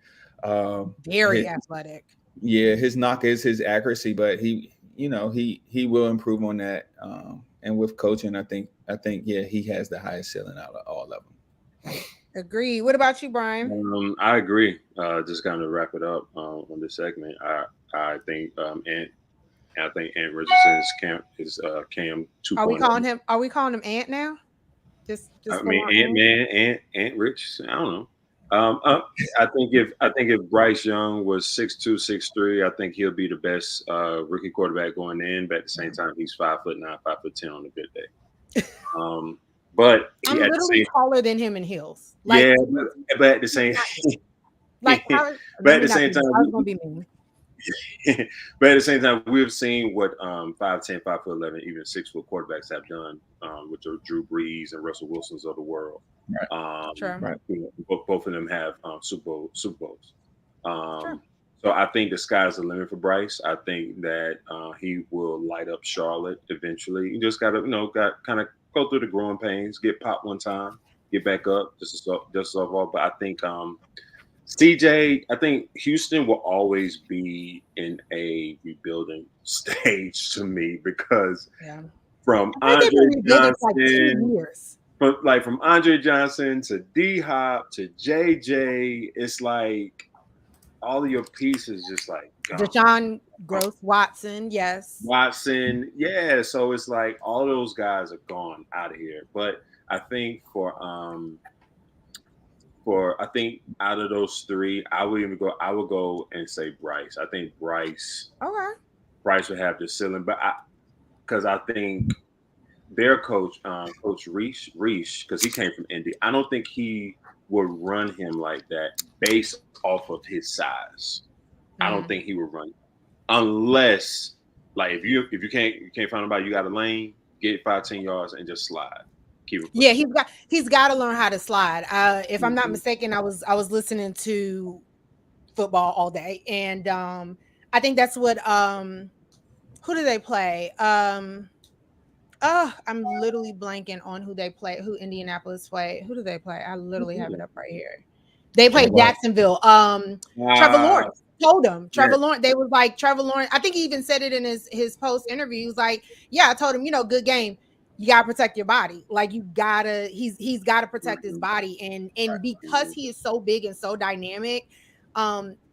Very athletic. Yeah, his knock is his accuracy, but he will improve on that. And with coaching, I think yeah, he has the highest ceiling out of all of them. Agree. What about you, Brian? I agree. Just kind of wrap it up on this segment. I think Ant Richardson's Cam 2.0. Are we calling him Ant now? Just I mean, Ant Rich. I don't know. I think if Bryce Young was 6'2", 6'3", I think he'll be the best rookie quarterback going in. But at the same time, he's 5'9", 5'10" on a good day. But I'm literally taller than him in heels. But at the same but at the same time, I was gonna be mean. But at the same time, we've seen what 5'10", 5'11", even 6-foot quarterbacks have done with the Drew Brees and Russell Wilsons of the world. Right. Sure. Both of them have Super Bowls. Sure. So I think the sky's the limit for Bryce. I think that he will light up Charlotte eventually. You just gotta, kind of go through the growing pains, get popped one time, get back up, just all. But I think CJ, I think Houston will always be in a rebuilding stage to me because from Andre Johnson, from Andre Johnson to D Hop to JJ, it's like all of your pieces just like gone. Deshaun Gross, Watson, yes. Yeah. So it's like all those guys are gone out of here. But I think I think out of those three, I would go and say Bryce. I think Bryce would have the ceiling, but because I think their coach, Coach Reich, because he came from Indy, I don't think he would run him like that based off of his size. I don't think he would run unless, like, if you can't find anybody, you got a lane, get 5-10 yards and just slide. Yeah, he's got to learn how to slide. If I'm not mistaken, I was listening to football all day, and I think that's what who do they play? I'm literally blanking on who they play. Who Indianapolis play? Who do they play? I literally have it up right here. They played Jacksonville. Trevor Lawrence told him. Lawrence. They was like Trevor Lawrence. I think he even said it in his post interview. He was like, "Yeah, I told him, good game. You gotta protect your body. Like he's gotta protect his body, and because he is so big and so dynamic,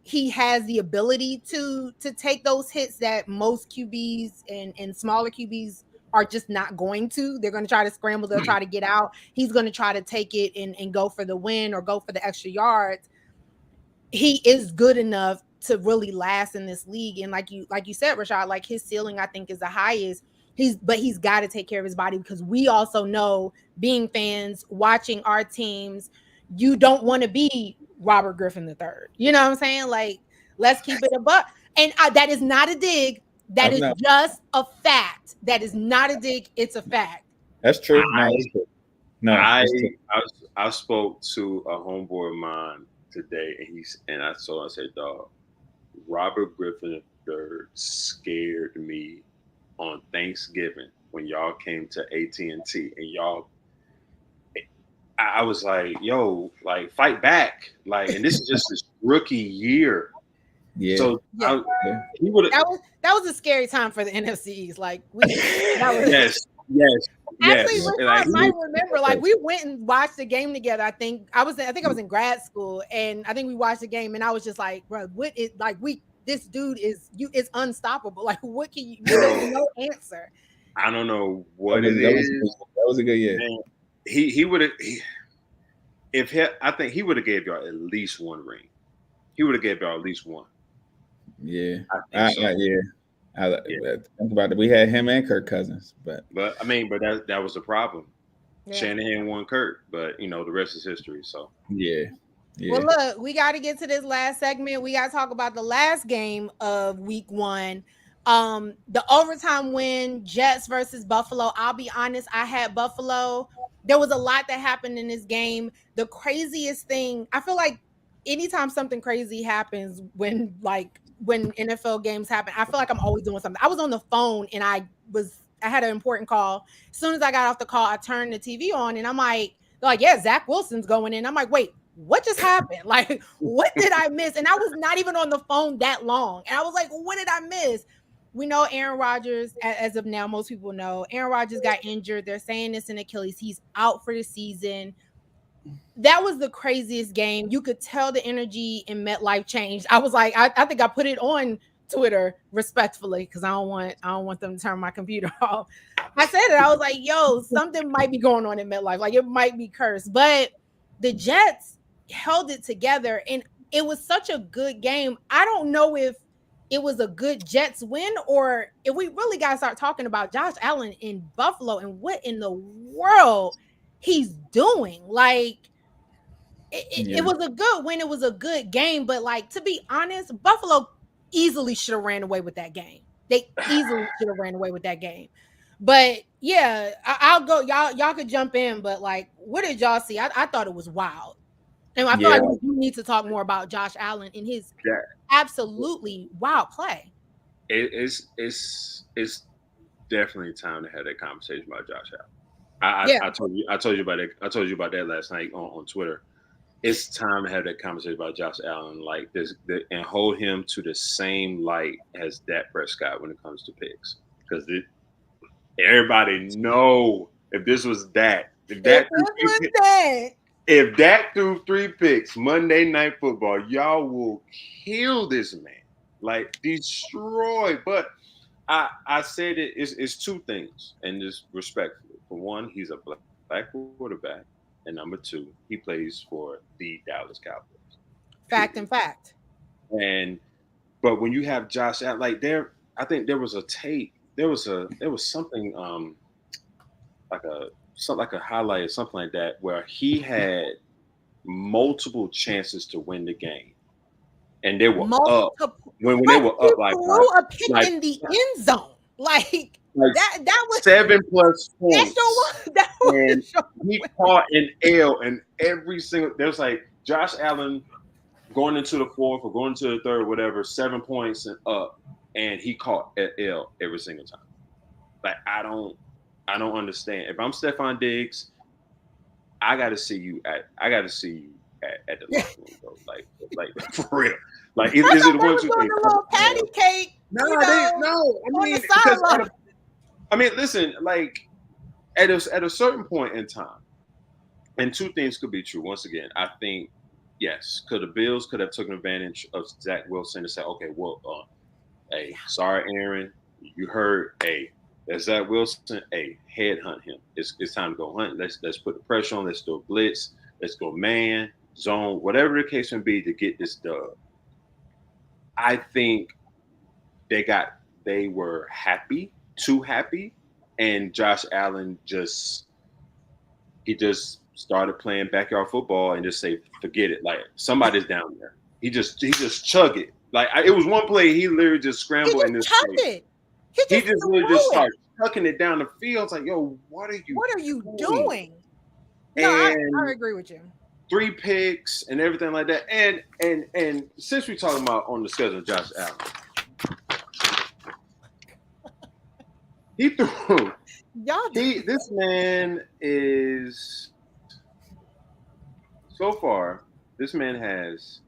he has the ability to take those hits that most QBs and smaller QBs are just not going to. They're going to try to scramble. They'll try to get out. He's going to try to take it and go for the win or go for the extra yards. He is good enough to really last in this league. And like you said, Rashad, like his ceiling, I think, is the highest. He's got to take care of his body, because we also know, being fans, watching our teams, you don't want to be Robert Griffin III. You know what I'm saying? Like, let's keep it a buck. And that is not a dig. That is just a fact. That is not a dig. It's a fact. That's true. I spoke to a homeboy of mine today, and I said, dog, Robert Griffin III scared me on Thanksgiving when y'all came to AT&T, and y'all, I was like, yo, like, fight back, like, and this is just his rookie year. Yeah. So he would. That was a scary time for the NFC East. Like yes. Actually, I might remember. Like, we went and watched the game together. I think I was in grad school, and I think we watched the game, and I was just like, bro, what is like this dude is unstoppable. Like, what can you? There's no answer. I don't know what it is. That was a good year. He would have. I think he would have gave y'all at least one ring. He would have gave y'all at least one. Yeah, think about it. We had him and Kirk Cousins, but that was the problem. Yeah. Shanahan won Kirk, but the rest is history. So yeah. Well, look, we got to get to this last segment. We got to talk about the last game of Week 1. The overtime win, Jets versus Buffalo. I'll be honest, I had Buffalo. There was a lot that happened in this game. The craziest thing, I feel like anytime something crazy happens when NFL games happen, I feel like I'm always doing something. I was on the phone and I had an important call. As soon as I got off the call, I turned the TV on and I'm like, they're like, yeah, Zach Wilson's going in. I'm like, wait, what just happened? Like, what did I miss? And I was not even on the phone that long. And I was like, what did I miss? We know Aaron Rodgers, as of now, most people know Aaron Rodgers got injured. They're saying it's an Achilles. He's out for the season. That was the craziest game. You could tell the energy in MetLife changed. I was like, I think I put it on Twitter respectfully because I don't want them to turn my computer off. I said it. I was like, yo, something might be going on in MetLife. Like, it might be cursed. But the Jets held it together, and it was such a good game. I don't know if it was a good Jets win or if we really got to start talking about Josh Allen in Buffalo and what in the world he's doing. Like, it was a good win. It was a good game. But, like, to be honest, Buffalo easily should have ran away with that game. They easily should have ran away with that game. But, yeah, I'll go. Y'all could jump in. But, like, what did y'all see? I thought it was wild. And I feel like we need to talk more about Josh Allen and his absolutely wild play. It's definitely time to have that conversation about Josh Allen. I told you about that. I told you about that last night on Twitter. It's time to have that conversation about Josh Allen, like this, and hold him to the same light as Dak Prescott when it comes to picks. Because everybody know if this was Dak, if Dak threw 3 picks Monday Night Football, y'all will kill this man, like destroy. But I said it's 2 things, and just respectfully. For one, he's a black quarterback. And number 2, he plays for the Dallas Cowboys. Fact. But when you have Josh Allen, like I think there was a tape. There was something like a highlight or something like that where he had multiple chances to win the game, and they were up when they were up like a pick in the end zone, like that was 7+ points. That and he caught an L in every single. There's like Josh Allen going into the 4th or going into the 3rd, whatever, 7 points and up, and he caught an L every single time. Like I don't understand. If I'm Stephon Diggs, I got to see you at the locker room, bro. Like for real. Like is it one two things? A little patty cake. I mean, listen, like at a certain point in time, and 2 things could be true. Once again, I think yes, the Bills could have taken advantage of Zach Wilson and said, okay, well, hey, sorry, Aaron, you heard, hey, that's Zach Wilson, hey, headhunt him. It's time to go hunt. Let's put the pressure on. Let's do a blitz. Let's go man, zone, whatever the case may be to get this dub. I think they were too happy, and Josh Allen just started playing backyard football and just say, forget it. Like somebody's down there. He just chug it. Like it was one play, he literally just scrambled in this play. He just literally just started chucking it down the field. It's like, yo, what are you doing? No, I agree with you. 3 picks and everything like that. And since we're talking about on the schedule, Josh Allen, he threw. This man is so far. This man has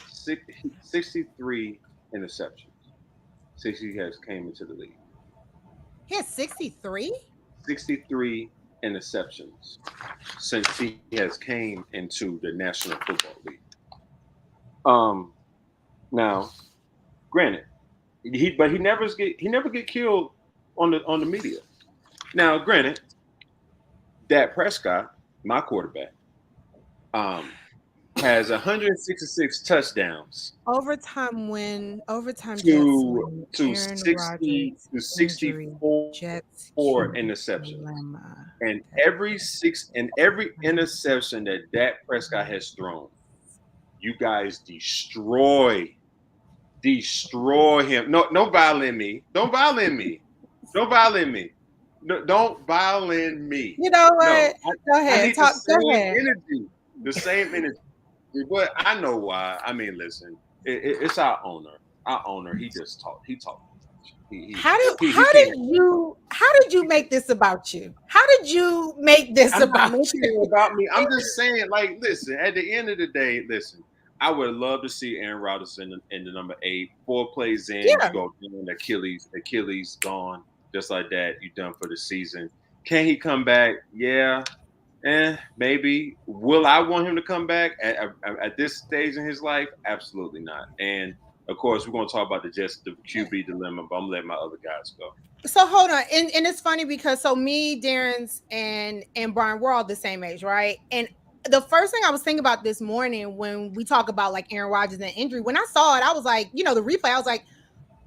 63 interceptions. 60 has came into the league. He has 63? 63 interceptions since he has came into the National Football League. Now, granted, he never get killed on the media. Now, granted, Dak Prescott, my quarterback, has 166 touchdowns. Overtime win. Overtime to Jets 60 to 64 interceptions. And every interception that Dak Prescott has thrown, you guys destroy him. No violin me. Don't violin me. Don't violin me. No, don't violin me. You know what? No, go ahead. I need the same energy. But I know why. I mean, listen, it's our owner. Our owner, he talked. How did you make this about you? How did you make this I'm not about making you? it about me. I'm just saying, like, listen. At the end of the day, listen. I would love to see Aaron Rodgers in the number 8. 4 plays in, you Yeah. go down, Achilles gone, just like that. You done for the season. Can he come back? Yeah. Maybe. Will I want him to come back at this stage in his life? Absolutely not. And of course, we're going to talk about the QB dilemma, but I'm letting my other guys go. So hold on, and it's funny because me, Darrence, and Brian, we're all the same age, right? And the first thing I was thinking about this morning when we talk about like Aaron Rodgers and injury, when I saw it, I was like, the replay, I was like,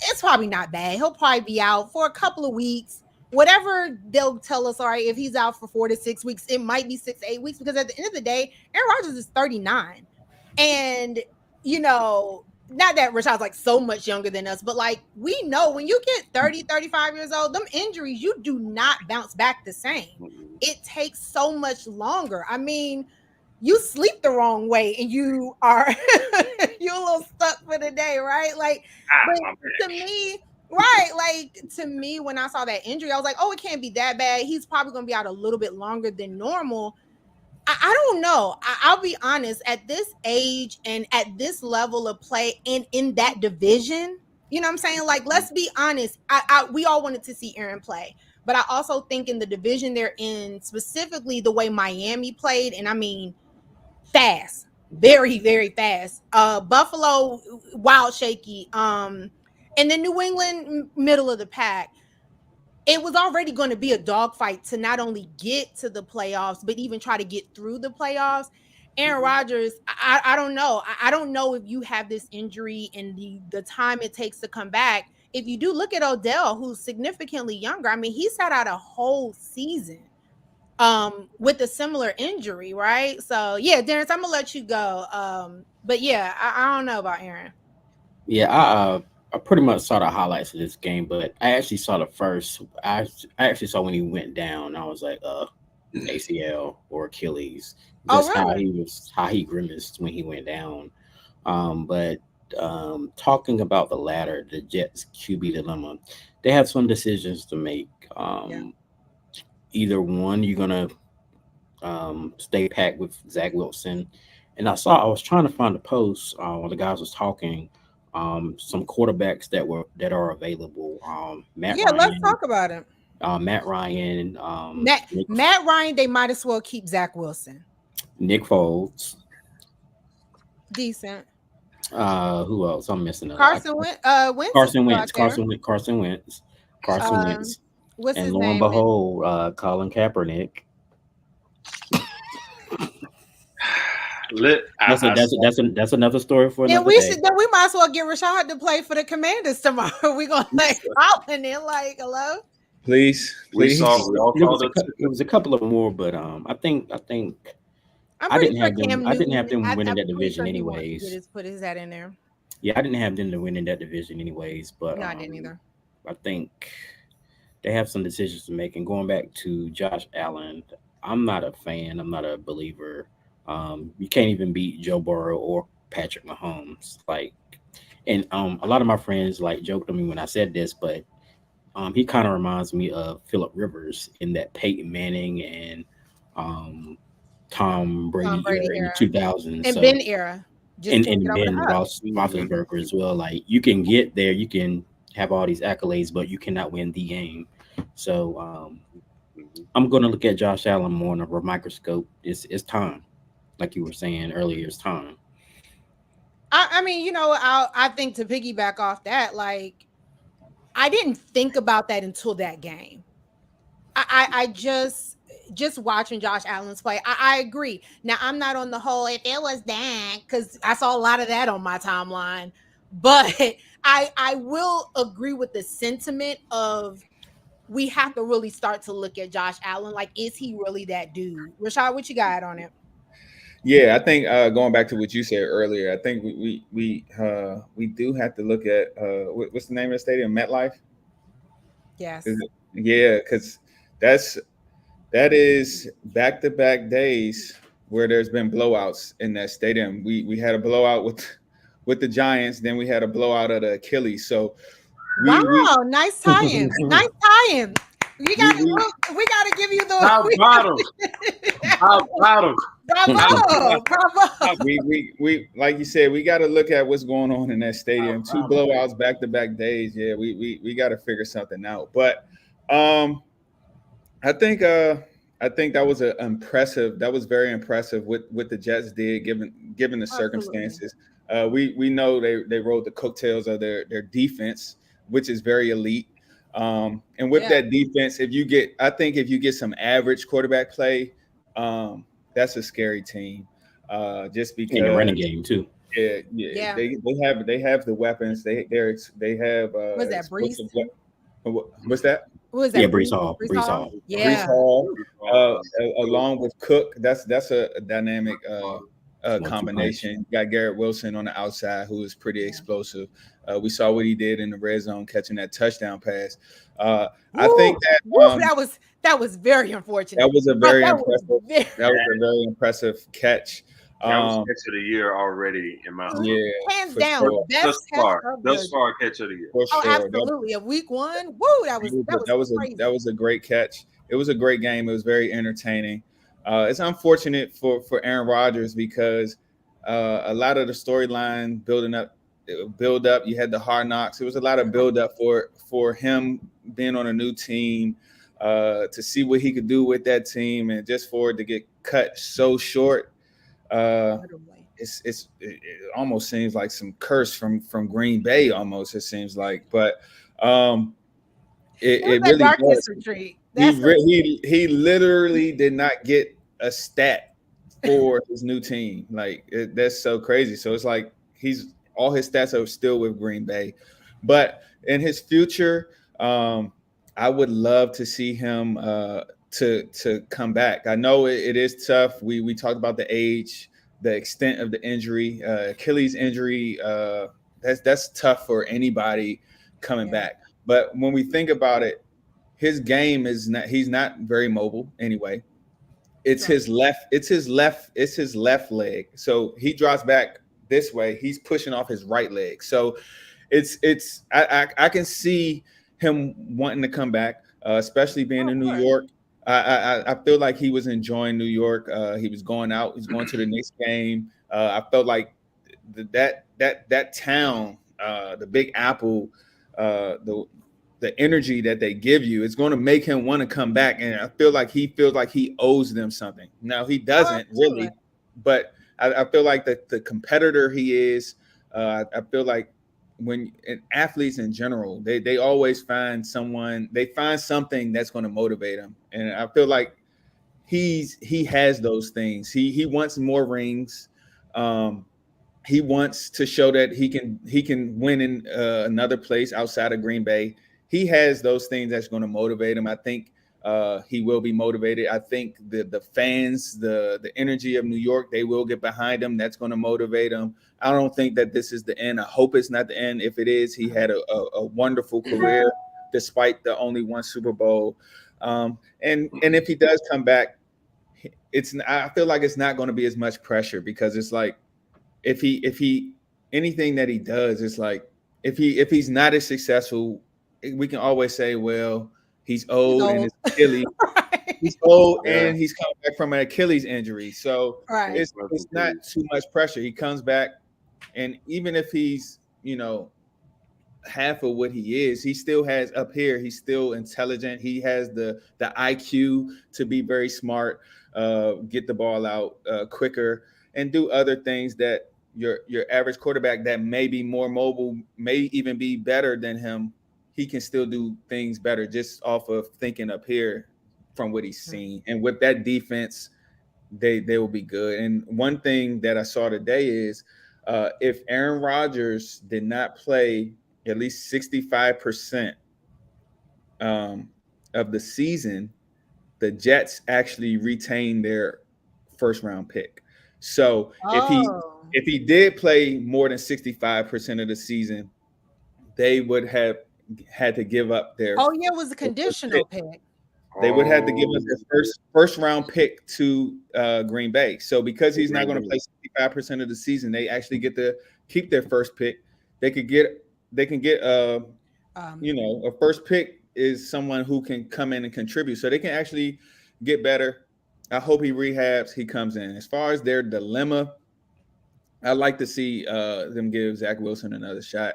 it's probably not bad. He'll probably be out for a couple of weeks. Whatever they'll tell us, all right, if he's out for 4 to 6 weeks, it might be 6 to 8 weeks, because at the end of the day, Aaron Rodgers is 39. And, not that Rashad's like so much younger than us, but like we know when you get 30, 35 years old, them injuries, you do not bounce back the same. It takes so much longer. I mean, you sleep the wrong way and you are you're a little stuck for the day, right? Like, but to me, right, like to me, when I saw that injury, I was like, oh, it can't be that bad. He's probably gonna be out a little bit longer than normal. I don't know. I'll be honest, at this age and at this level of play and in that division, you know what I'm saying? Like, let's be honest. We all wanted to see Aaron play, but I also think in the division they're in, specifically the way Miami played, and I mean, fast, very, very fast. Buffalo, wild shaky. And then New England, middle of the pack. It was already going to be a dogfight to not only get to the playoffs, but even try to get through the playoffs. Aaron Rodgers, I don't know. I don't know if you have this injury and the time it takes to come back. If you do, look at Odell, who's significantly younger. I mean, he sat out a whole season with a similar injury, right? So yeah, Darrence, I'm gonna let you go. But yeah, I don't know about Aaron. Yeah, I pretty much saw the highlights of this game, but I actually saw the first. I actually saw when he went down. I was like, ACL or Achilles. Just really? how he grimaced when he went down. But talking about the latter, the Jets QB dilemma, they have some decisions to make. Either one, you're gonna stay packed with Zach Wilson, and I was trying to find a post while the guys was talking. Some quarterbacks that are available. Matt Yeah, let's Ryan, talk about it. Matt Ryan, Matt Ryan, they might as well keep Zach Wilson. Nick Foles. Decent. Who else? I'm missing Carson Wentz. Carson Wentz. Carson Wentz. What's and his lo and name? behold, Colin Kaepernick. That's another story for another day. Then we might as well get Rashad to play for the Commanders tomorrow. We're gonna play Colin in like, hello. Please. It was a couple of more, but I think I didn't have them. I didn't have them winning that division anyways. Put his head in there. Yeah, I didn't have them to win in that division anyways, but no, I didn't either. I think they have some decisions to make. And going back to Josh Allen, I'm not a fan. I'm not a believer. You can't even beat Joe Burrow or Patrick Mahomes. And a lot of my friends joked at me when I said this, but he kind of reminds me of Phillip Rivers in that Peyton Manning and Tom Brady era in the 2000s. And Ben era. And Ben Roethlisberger as well. Like, you can get there, you can have all these accolades, but you cannot win the game. So I'm going to look at Josh Allen more under a microscope. It's time. Like you were saying earlier, it's time. I mean, I think to piggyback off that, like, I didn't think about that until that game. I just watching Josh Allen's play. I agree. Now, I'm not on the whole, if it was that, because I saw a lot of that on my timeline. But I will agree with the sentiment of we have to really start to look at Josh Allen. Like, is he really that dude? Rashad, what you got on it? Yeah, I think going back to what you said earlier, I think we do have to look at what's the name of the stadium? MetLife. Yes. Yeah, because that is back-to-back days where there's been blowouts in that stadium. We had a blowout with the Giants, then we had a blowout of the Achilles. So we Wow, nice tie-in. Nice tie-in. We got we we got to give you How the bottom? How bottom? bravo, bravo. we like you said, we got to look at what's going on in that stadium. Two blowouts back to back days. Yeah, we got to figure something out. But I think that was a impressive. That was very impressive what the Jets did given the Absolutely. circumstances. We know they rode the coattails of their defense, which is very elite. And with Yeah. that defense, if you get some average quarterback play, that's a scary team. Just In the running because, game too. yeah, Yeah. they have the weapons. They have Was that Brees? What's that? Who is that? Yeah, Brees Hall. Brees Hall. Brees Yeah. Hall, along with Cook. That's a dynamic combination. You got Garrett Wilson on the outside, who is pretty explosive. We saw what he did in the red zone, catching that touchdown pass. I think that that was very unfortunate. that was a very That was impressive. That was a very impressive catch. That was catch of the year already in my Yeah, hands for down, sure. best thus far. catch of Thus the- far, catch of the year. For Oh, sure. absolutely. Of week one. Woo, that was crazy. That was a great catch. It was a great game. It was very entertaining. It's unfortunate for Aaron Rodgers because a lot of the storyline build up. You had the Hard Knocks. It was a lot of build up for him being on a new team, to see what he could do with that team, and just for it to get cut so short. It almost seems like some curse from Green Bay. Almost it seems like, but it really darkness does. retreat. He literally did not get a stat for his new team. Like that's so crazy. So it's like all his stats are still with Green Bay, but in his future, I would love to see him to come back. I know it is tough. We talked about the age, the extent of the injury, Achilles injury. That's tough for anybody coming back. But when we think about it, his game he's not very mobile anyway. It's his left leg. So he drops back this way. He's pushing off his right leg. So I can see him wanting to come back, especially being in New York. I feel like he was enjoying New York. He was going out. He's going to the next game. I felt like that town, the Big Apple, the energy that they give you, it's going to make him want to come back. And I feel like he feels like he owes them something. Now he doesn't really, but I feel like the competitor he is. I feel like athletes in general, they always find something that's going to motivate them. And I feel like he has those things. He wants more rings. He wants to show that he can win in another place outside of Green Bay. He has those things that's going to motivate him. I think he will be motivated. I think the fans, the energy of New York, they will get behind him. That's going to motivate him. I don't think that this is the end. I hope it's not the end. If it is, he had a wonderful career despite the only one Super Bowl. And if he does come back, I feel like it's not going to be as much pressure, because it's like if he anything that he does, it's like if he's not as successful, we can always say, well, he's old and it's Achilles. He's old and he's coming back from an Achilles injury. So it's not too much pressure. He comes back, and even if he's, half of what he is, he still has up here, he's still intelligent. He has the IQ to be very smart, get the ball out quicker, and do other things that your average quarterback that may be more mobile, may even be better than him. He can still do things better just off of thinking up here from what he's seen. And with that defense, they will be good. And one thing that I saw today is if Aaron Rodgers did not play at least 65% of the season, the Jets actually retained their first round pick. So if he did play more than 65% of the season, they would have had to give up their. Oh yeah, it was a conditional pick. They would have to give us their first round pick to Green Bay. So because he's not going to play 65% of the season, they actually get to keep their first pick. They can get A first pick is someone who can come in and contribute, so they can actually get better. I hope he rehabs. He comes in. As far as their dilemma, I'd like to see them give Zach Wilson another shot.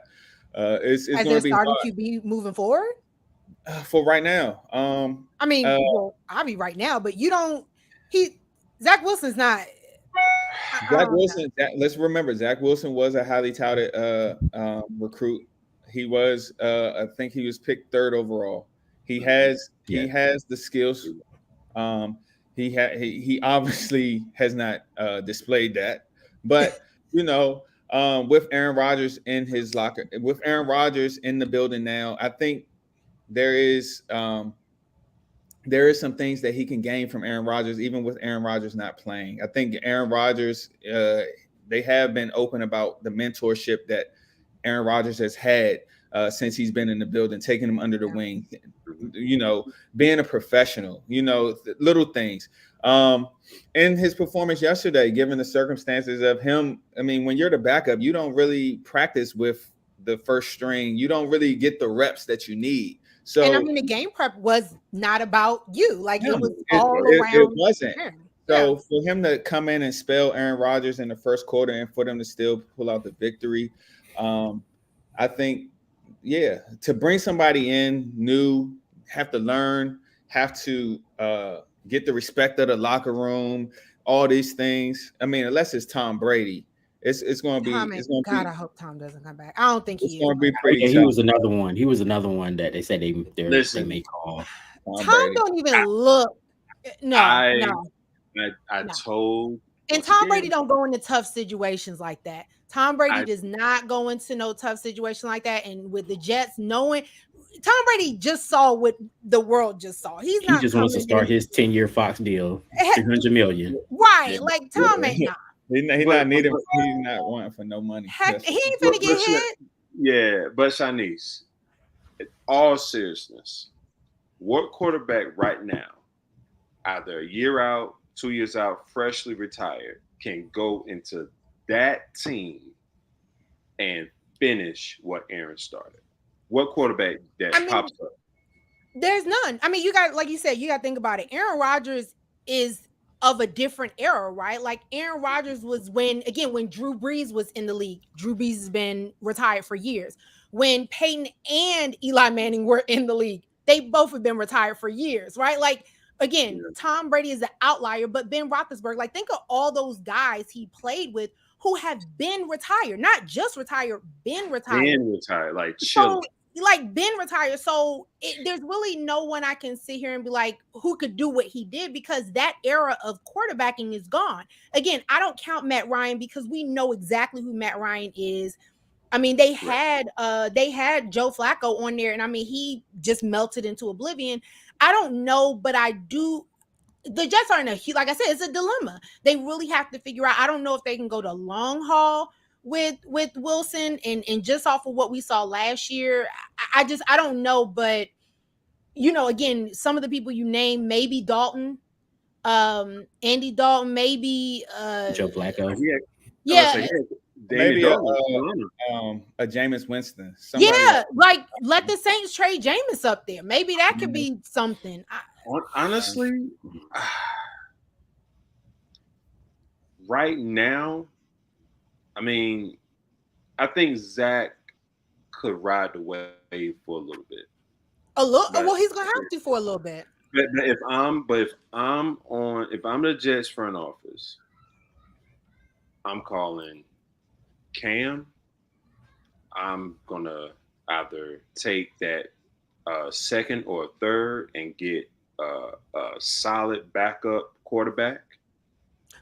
It's as going their to be starting hard QB moving forward. for right now. I mean, well, I'll be right now, but you don't. Zach Wilson's not. Zach Wilson. Let's remember, Zach Wilson was a highly touted recruit. He was, I think, he was picked 3rd overall. He has the skills. He obviously has not displayed that, but with Aaron Rodgers in his locker, with Aaron Rodgers in the building now, I think there is some things that he can gain from Aaron Rodgers, even with Aaron Rodgers not playing. I think Aaron Rodgers, they have been open about the mentorship that Aaron Rodgers has had since he's been in the building, taking him under the wing, being a professional, little things. In his performance yesterday, given the circumstances of him, I mean, when you're the backup, you don't really practice with the first string. You don't really get the reps that you need. So, and I mean, the game prep was not about you. Like it was all around. It wasn't. Him. So for him to come in and spell Aaron Rodgers in the first quarter and for them to still pull out the victory, I think, to bring somebody in new, have to learn, have to get the respect of the locker room, all these things. I mean, unless it's Tom Brady, it's going to be. God, I hope Tom doesn't come back. I don't think it's going to be pretty. He was another one. He was another one that they said they may call. Tom don't even look. No. I told. And Tom Brady don't go into tough situations like that. Tom Brady does not go into no tough situation like that. And with the Jets knowing, Tom Brady just saw what the world just saw. He just wants to start his 10-year Fox deal, $300 million. Right, like Tom ain't not. He's not needed. He's not wanting for no money. Heck, he ain't finna get hit. Yeah, but Sha'Niece, in all seriousness, what quarterback right now, either a year out, 2 years out, freshly retired, can go into that team and finish what Aaron started? What quarterback pops up? There's none. I mean, you got, like you said, you got to think about it. Aaron Rodgers is of a different era, right? Like Aaron Rodgers was when Drew Brees was in the league. Drew Brees has been retired for years. When Peyton and Eli Manning were in the league, they both have been retired for years, right? Like, again, Tom Brady is the outlier, but Ben Roethlisberger, like think of all those guys he played with who have been retired, not just retired, been retired. Like chill. Like been retired. So there's really no one I can sit here and be like, who could do what he did, because that era of quarterbacking is gone. Again, I don't count Matt Ryan because we know exactly who Matt Ryan is. I mean, they had Joe Flacco on there, and I mean, he just melted into oblivion. I don't know, but I do. The Jets are in like I said, it's a dilemma. They really have to figure out. I don't know if they can go the long haul with Wilson and just off of what we saw last year. I don't know, but again, some of the people you name, maybe Dalton, Andy Dalton, maybe Joe Flacco. Yeah. Maybe a Jameis Winston. Like let the Saints trade Jameis up there. Maybe that could be something. Honestly, right now, I mean, I think Zach could ride the wave for a little bit. Well, he's gonna have to for a little bit. But if I'm the Jets front office, I'm calling Cam. I'm gonna either take that second or third and get a solid backup quarterback.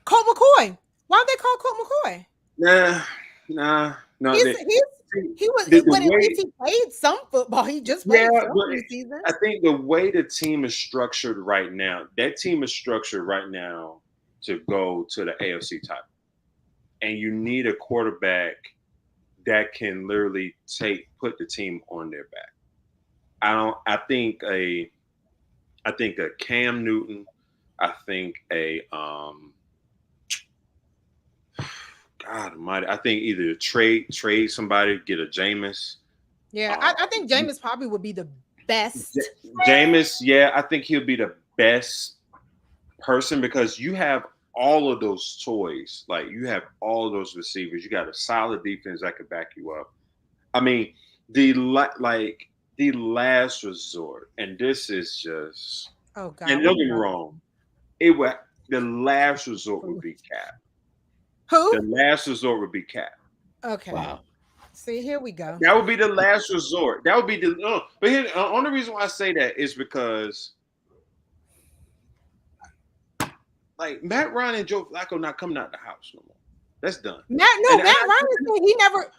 Colt McCoy. Why would they call Colt McCoy? No. He was, but at least he played some football. He just played season. I think the way the team is structured right now, to go to the AFC title. And you need a quarterback that can literally put the team on their back. I think a Cam Newton. I think God Almighty. I think either trade somebody, get a Jameis, Yeah, I think Jameis probably would be the best. Jameis, yeah, I think he'll be the best person because you have all of those toys. Like you have all of those receivers. You got a solid defense that could back you up. I mean, the last resort, and this is just. Oh God. And don't get me wrong, the last resort would be Cap. Who? The last resort would be Cap. Okay. Wow. See, here we go. That would be the last resort. That would be the. But here, the only reason why I say that is because, like Matt Ryan and Joe Flacco not coming out the house no more. That's done. Matt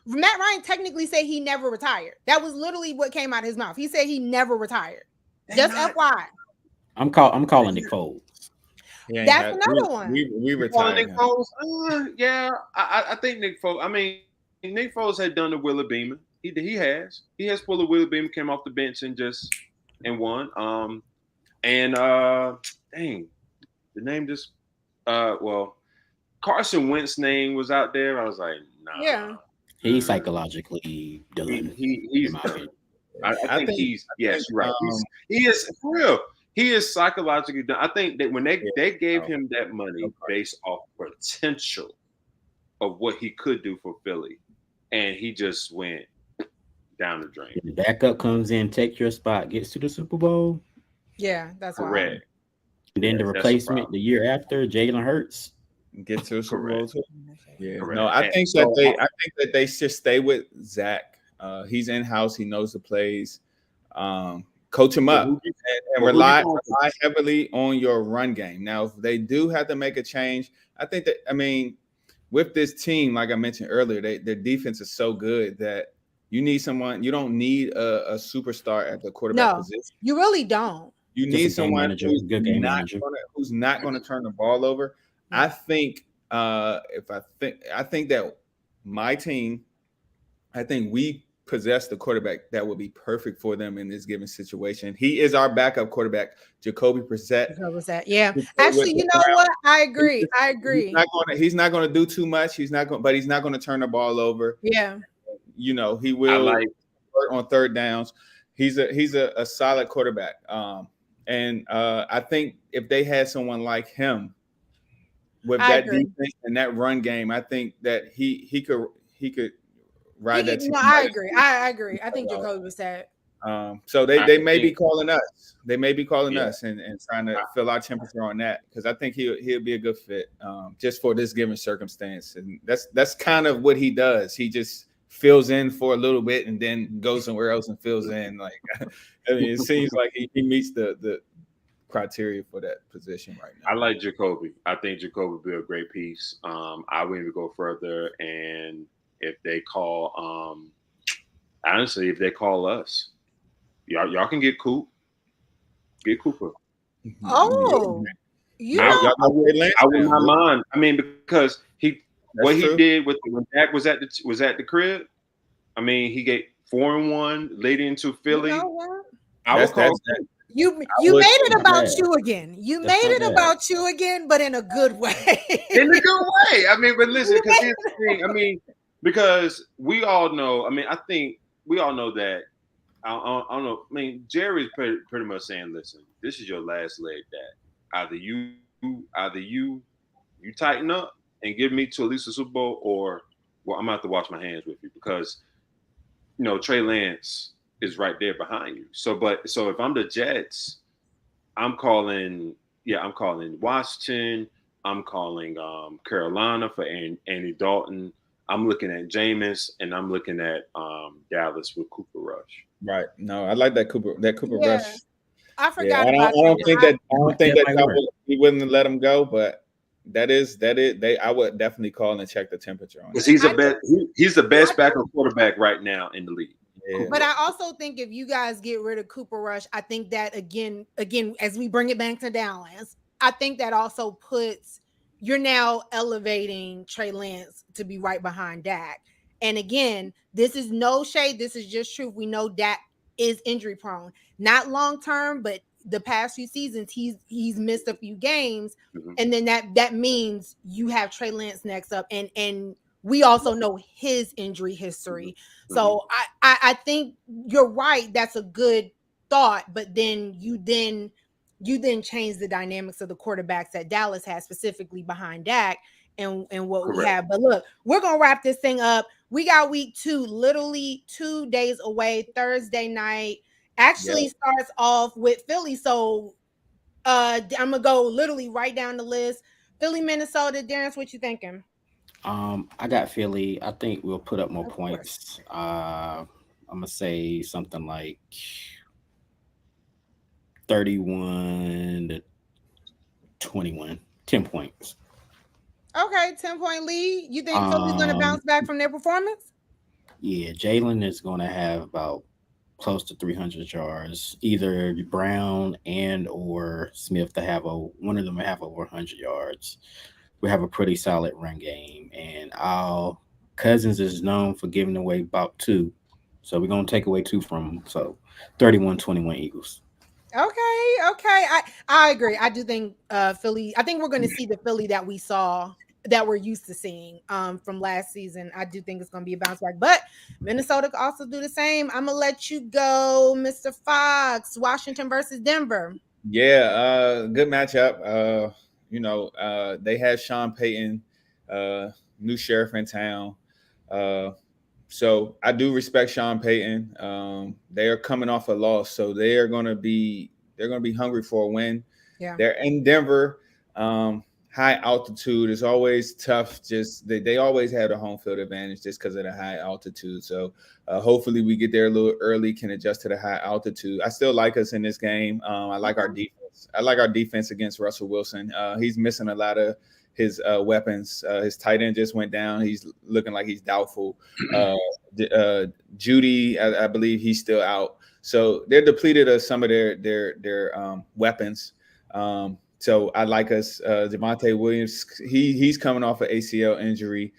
Ryan technically said he never retired. That was literally what came out of his mouth. He said he never retired. Just FYI. I'm calling Nick Foles. That's another one. We retired. Nick Foles, yeah, I think Nick Foles. I mean, Nick Foles had done the Willie Beamer. He has pulled the Willie Beamer, came off the bench and won. Dang, the name just Carson Wentz's name was out there. I was like, nah. Yeah. He's psychologically done. He's done. I think he's yes, right. He is for real. He is psychologically done. I think that when they gave him that money based off potential of what he could do for Philly, and he just went down the drain. The backup comes in, take your spot, gets to the Super Bowl. Yeah, that's correct. And then the replacement the year after, Jalen Hurts, get to the Super Bowl too. Yeah, correct. No, I think that they should stay with Zach. He's in house. He knows the plays. Coach him up and rely heavily on your run game. Now, if they do have to make a change, I think that with this team, like I mentioned earlier, their defense is so good that you need someone. You don't need a superstar at the quarterback position. You really don't. You need someone who's not going to turn the ball over. I think that my team, I think we possess the quarterback that would be perfect for them in this given situation. He is our backup quarterback, Jacoby Brissett. Yeah, actually, you know what? I agree. He's not going to do too much. He's not going to turn the ball over. Yeah, he will on third downs. He's a solid quarterback. And I think if they had someone like him with that defense and that run game, I think that he could ride that team. No, I agree. I think Jacoby was that. So they may be calling us. They may be calling us and trying to feel our temperature on that because I think he'll be a good fit just for this given circumstance. And that's kind of what he does. He just fills in for a little bit and then goes somewhere else and fills in. Like it seems like he meets the criteria for that position right now. I like Jacoby. I think Jacoby would be a great piece. I would even go further, and if they call, honestly, if they call us, y'all can get Coop. Get Cooper. Oh, I wouldn't mind. I mean, because he did with when Dak was at the crib. I mean, he gave 4-1 late into Philly. You know what? You made it about you again. You made it about you again, but in a good way. In a good way. I mean, but listen, because here's the thing. I mean, because we all know. I mean, I think we all know that. I don't know. I mean, Jerry's pretty much saying, "Listen, this is your last leg, Dad. Either you tighten up and give me to at least a Super Bowl, or I'm gonna have to wash my hands with you because Trey Lance is right there behind you. So if I'm the Jets, I'm calling Washington. I'm calling Carolina for Andy Dalton. I'm looking at Jameis, and I'm looking at Dallas with Cooper Rush. Right. No, I like that Cooper Rush. I forgot about I don't think that he wouldn't let him go, but that is I would definitely call and check the temperature on. Because he's the best backup quarterback right now in the league. Yeah. But I also think if you guys get rid of Cooper Rush, I think that again, as we bring it back to Dallas, I think that also you're now elevating Trey Lance to be right behind Dak. And again, this is no shade. This is just truth. We know Dak is injury prone, not long term, but the past few seasons he's missed a few games, and then that means you have Trey Lance next up, and we also know his injury history. So I think you're right. That's a good thought, but then you change the dynamics of the quarterbacks that Dallas has specifically behind Dak and what we Correct. have. But look, we're gonna wrap this thing up. We got week 2 literally 2 days away. Thursday night actually starts off with Philly. So I'm gonna go literally right down the list. Philly, Minnesota. Darrence, what you thinking? I got Philly. I think we'll put up more Of points. I'm gonna say something like 31-21, 10 points. Okay, 10-point lead. You think Philly's gonna bounce back from their performance? Yeah, Jalen is gonna have about close to 300 yards. Either Brown and or Smith to have one of them will have over 100 yards. We have a pretty solid run game, and our Cousins is known for giving away about 2. So we're going to take away 2 from him. So 31-21 Eagles. Okay. I agree. I do think Philly, I think we're going to see the Philly that we saw, that we're used to seeing from last season. I do think it's going to be a bounce back, but Minnesota could also do the same. I'm going to let you go, Mr. Fox. Washington versus Denver. Yeah, good matchup. They had Sean Payton, new sheriff in town. So I do respect Sean Payton. They are coming off a loss, so they're gonna be hungry for a win. Yeah. They're in Denver. High altitude is always tough. Just they always have a home field advantage just because of the high altitude. So hopefully we get there a little early, can adjust to the high altitude. I still like us in this game. I like our defense. I like our defense against Russell Wilson. He's missing a lot of his weapons. His tight end just went down. He's looking like he's doubtful. Judy, I believe he's still out. So they're depleted of some of their weapons. So I like us. Javonte Williams, he's coming off an ACL injury.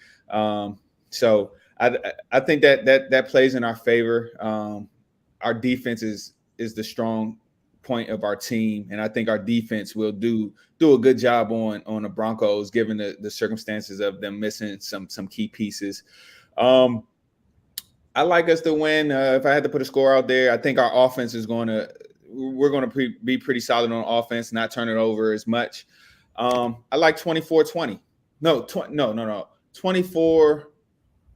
So I think that plays in our favor. Our defense is the strong point of our team, and I think our defense will do a good job on the Broncos, given the circumstances of them missing some key pieces. I like us to win. If I had to put a score out there, I think our offense we're going to be pretty solid on offense, not turn it over as much. I like 24-20. No, 24-17.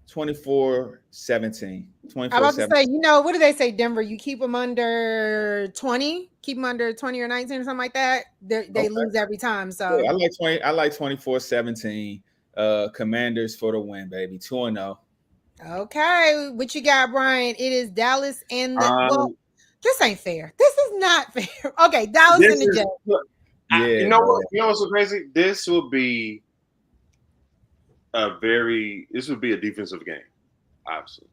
24-17. I'm about to say, what do they say, Denver? You keep them under 20, keep them under 20 or 19 or something like that. They lose every time. So yeah, I like 24-17. Commanders for the win, baby. 2-0. Okay, what you got, Brian? It is Dallas and the this ain't fair. This is not fair. Okay, Dallas and the Jets. Yeah, you know what? You know what's so crazy? This will be a defensive game. Obviously,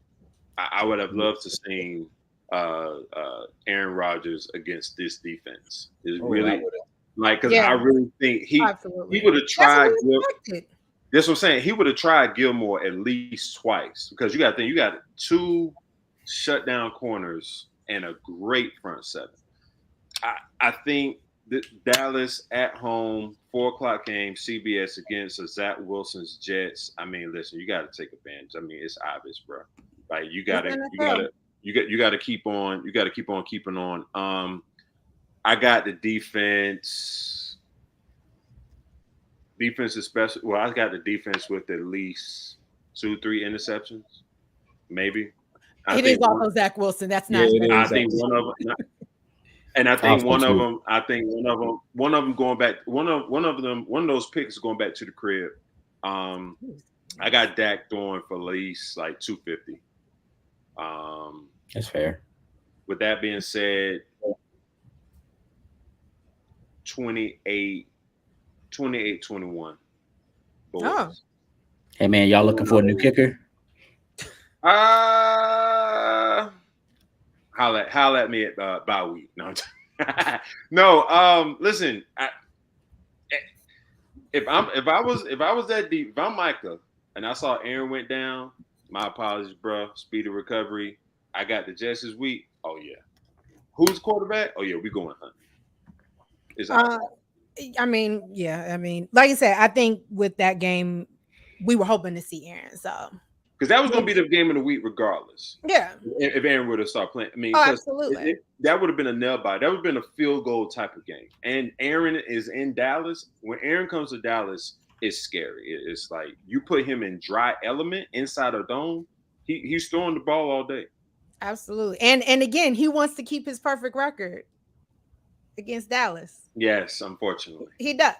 I would have loved to see Aaron Rodgers against this defense. Is really because I really think he would have tried. That's what I'm saying. He would have tried Gilmore at least twice, because you got to think, you got 2 shutdown corners and a great front seven. I think that Dallas at home, 4:00 game, CBS against Zach Wilson's Jets. I mean, listen, you got to take advantage. I mean, it's obvious, bro. Like you got to keep on keeping on. I got the defense. Defense especially. Well, I got the defense with at least 2-3 interceptions, maybe. It is also Zach Wilson. That's not. Yeah, I think one of them, and I think one of them. I think one of them going back. One of those picks going back to the crib. I got Dak throwing for at least like 250. That's fair. With that being said, 28-21. Oh. Hey man, y'all looking for a new kicker? Holla at me at bye week. No, listen. If I was that deep, if I'm Micah and I saw Aaron went down, my apologies, bro. Speedy recovery. I got the Jets this week. Oh yeah. Who's quarterback? Oh yeah, we going hunting. I mean, like I said, I think with that game, we were hoping to see Aaron. So because that was going to be the game of the week regardless. yeah, if Aaron would have started playing, I mean, absolutely, that would have been a nail biter. That would have been a field goal type of game. And Aaron is in Dallas. When Aaron comes to Dallas, it's scary. It's like you put him in dry element inside a dome. He's throwing the ball all day. Absolutely, and again, he wants to keep his perfect record against Dallas. Yes, unfortunately, he does.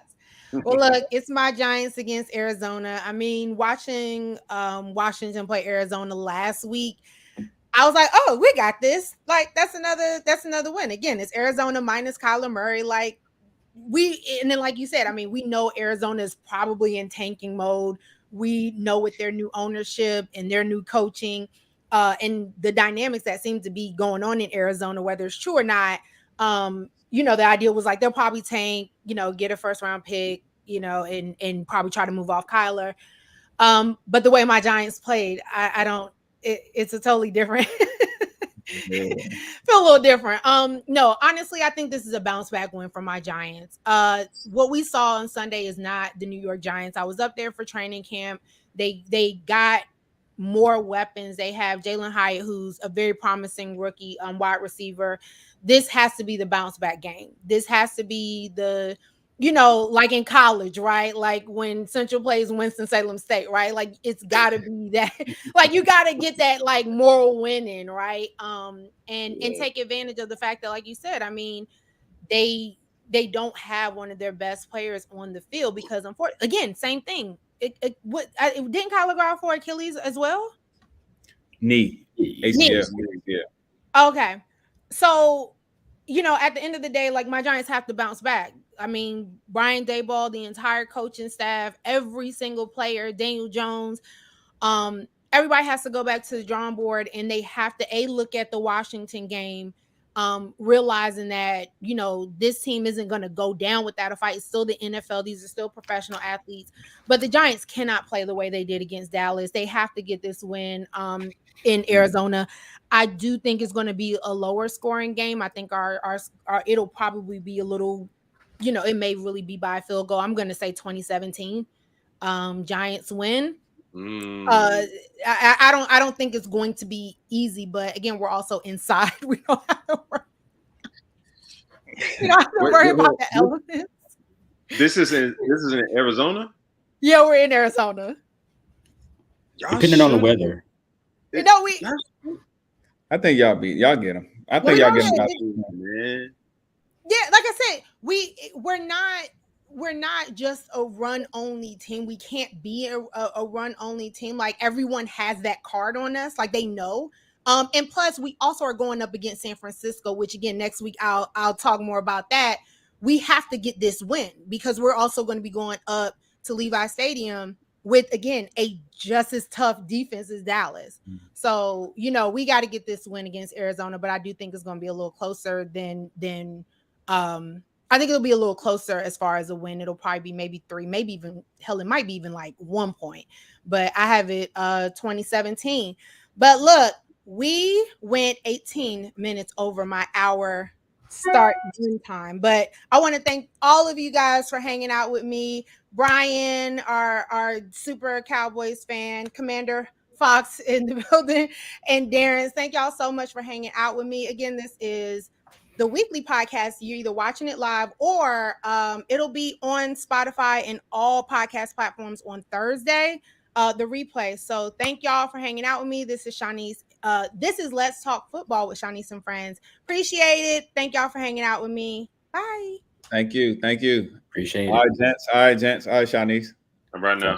Well, look, it's my Giants against Arizona. I mean, watching Washington play Arizona last week, I was like, oh, we got this. Like, that's another win. Again, it's Arizona minus Kyler Murray. Like, and then like you said, I mean, we know Arizona is probably in tanking mode. We know with their new ownership and their new coaching, and the dynamics that seem to be going on in Arizona, whether it's true or not. The idea was like they'll probably tank, get a first round pick, and probably try to move off Kyler. But the way my Giants played, I don't. It's a totally different. Feel a little different. No, honestly, I think this is a bounce back win for my Giants. What we saw on Sunday is not the New York Giants. I was up there for training camp. They got more weapons. They have Jalen Hyatt, who's a very promising rookie wide receiver. This has to be the bounce back game. This has to be the, like in college, right? Like when Central plays Winston-Salem State, right? Like it's got to be that. Like you got to get that like moral winning, right? And take advantage of the fact that, like you said, I mean, they don't have one of their best players on the field because, unfortunately, again, same thing. Didn't Kyler go out for Achilles as well? Knee. ACL. Yeah. Okay. So, at the end of the day, like my Giants have to bounce back. I mean, Brian Daboll, the entire coaching staff, every single player, Daniel Jones, everybody has to go back to the drawing board and they have to look at the Washington game, realizing that, this team isn't going to go down without a fight. It's still the NFL. These are still professional athletes, but the Giants cannot play the way they did against Dallas. They have to get this win in Arizona. I do think it's going to be a lower scoring game. I think our it'll probably be a little, it may really be by a field goal. I'm going to say 2017 Giants win. I don't think it's going to be easy, but again, we're also inside. We don't have to worry about the elements. This is in Arizona? Yeah, we're in Arizona. Depending on the weather. I think y'all get them. I think y'all get them. Man. Yeah, like I said, we're not just a run only team. We can't be a run only team. Like everyone has that card on us, like they know. And plus we also are going up against San Francisco, which again next week I'll talk more about that. We have to get this win because we're also going to be going up to Levi Stadium with again a just as tough defense as Dallas. So, we got to get this win against Arizona, but I do think it's going to be a little closer than I think it'll be a little closer as far as a win. It'll probably be maybe 3, maybe even it might be even like 1 point. But I have it 2017. But look, we went 18 minutes over my hour start June time. But I want to thank all of you guys for hanging out with me. Brian, our super Cowboys fan, Commander Fox in the building, and Darrence. Thank y'all so much for hanging out with me. Again, this is the weekly podcast. You're either watching it live or it'll be on Spotify and all podcast platforms on Thursday, the replay. So thank y'all for hanging out with me. This is Sha'Niece. This is Let's Talk Football with Sha'Niece and Friends. Appreciate it. Thank y'all for hanging out with me. Bye. Thank you. Appreciate it. All right, gents. All right, Sha'Niece. Right now.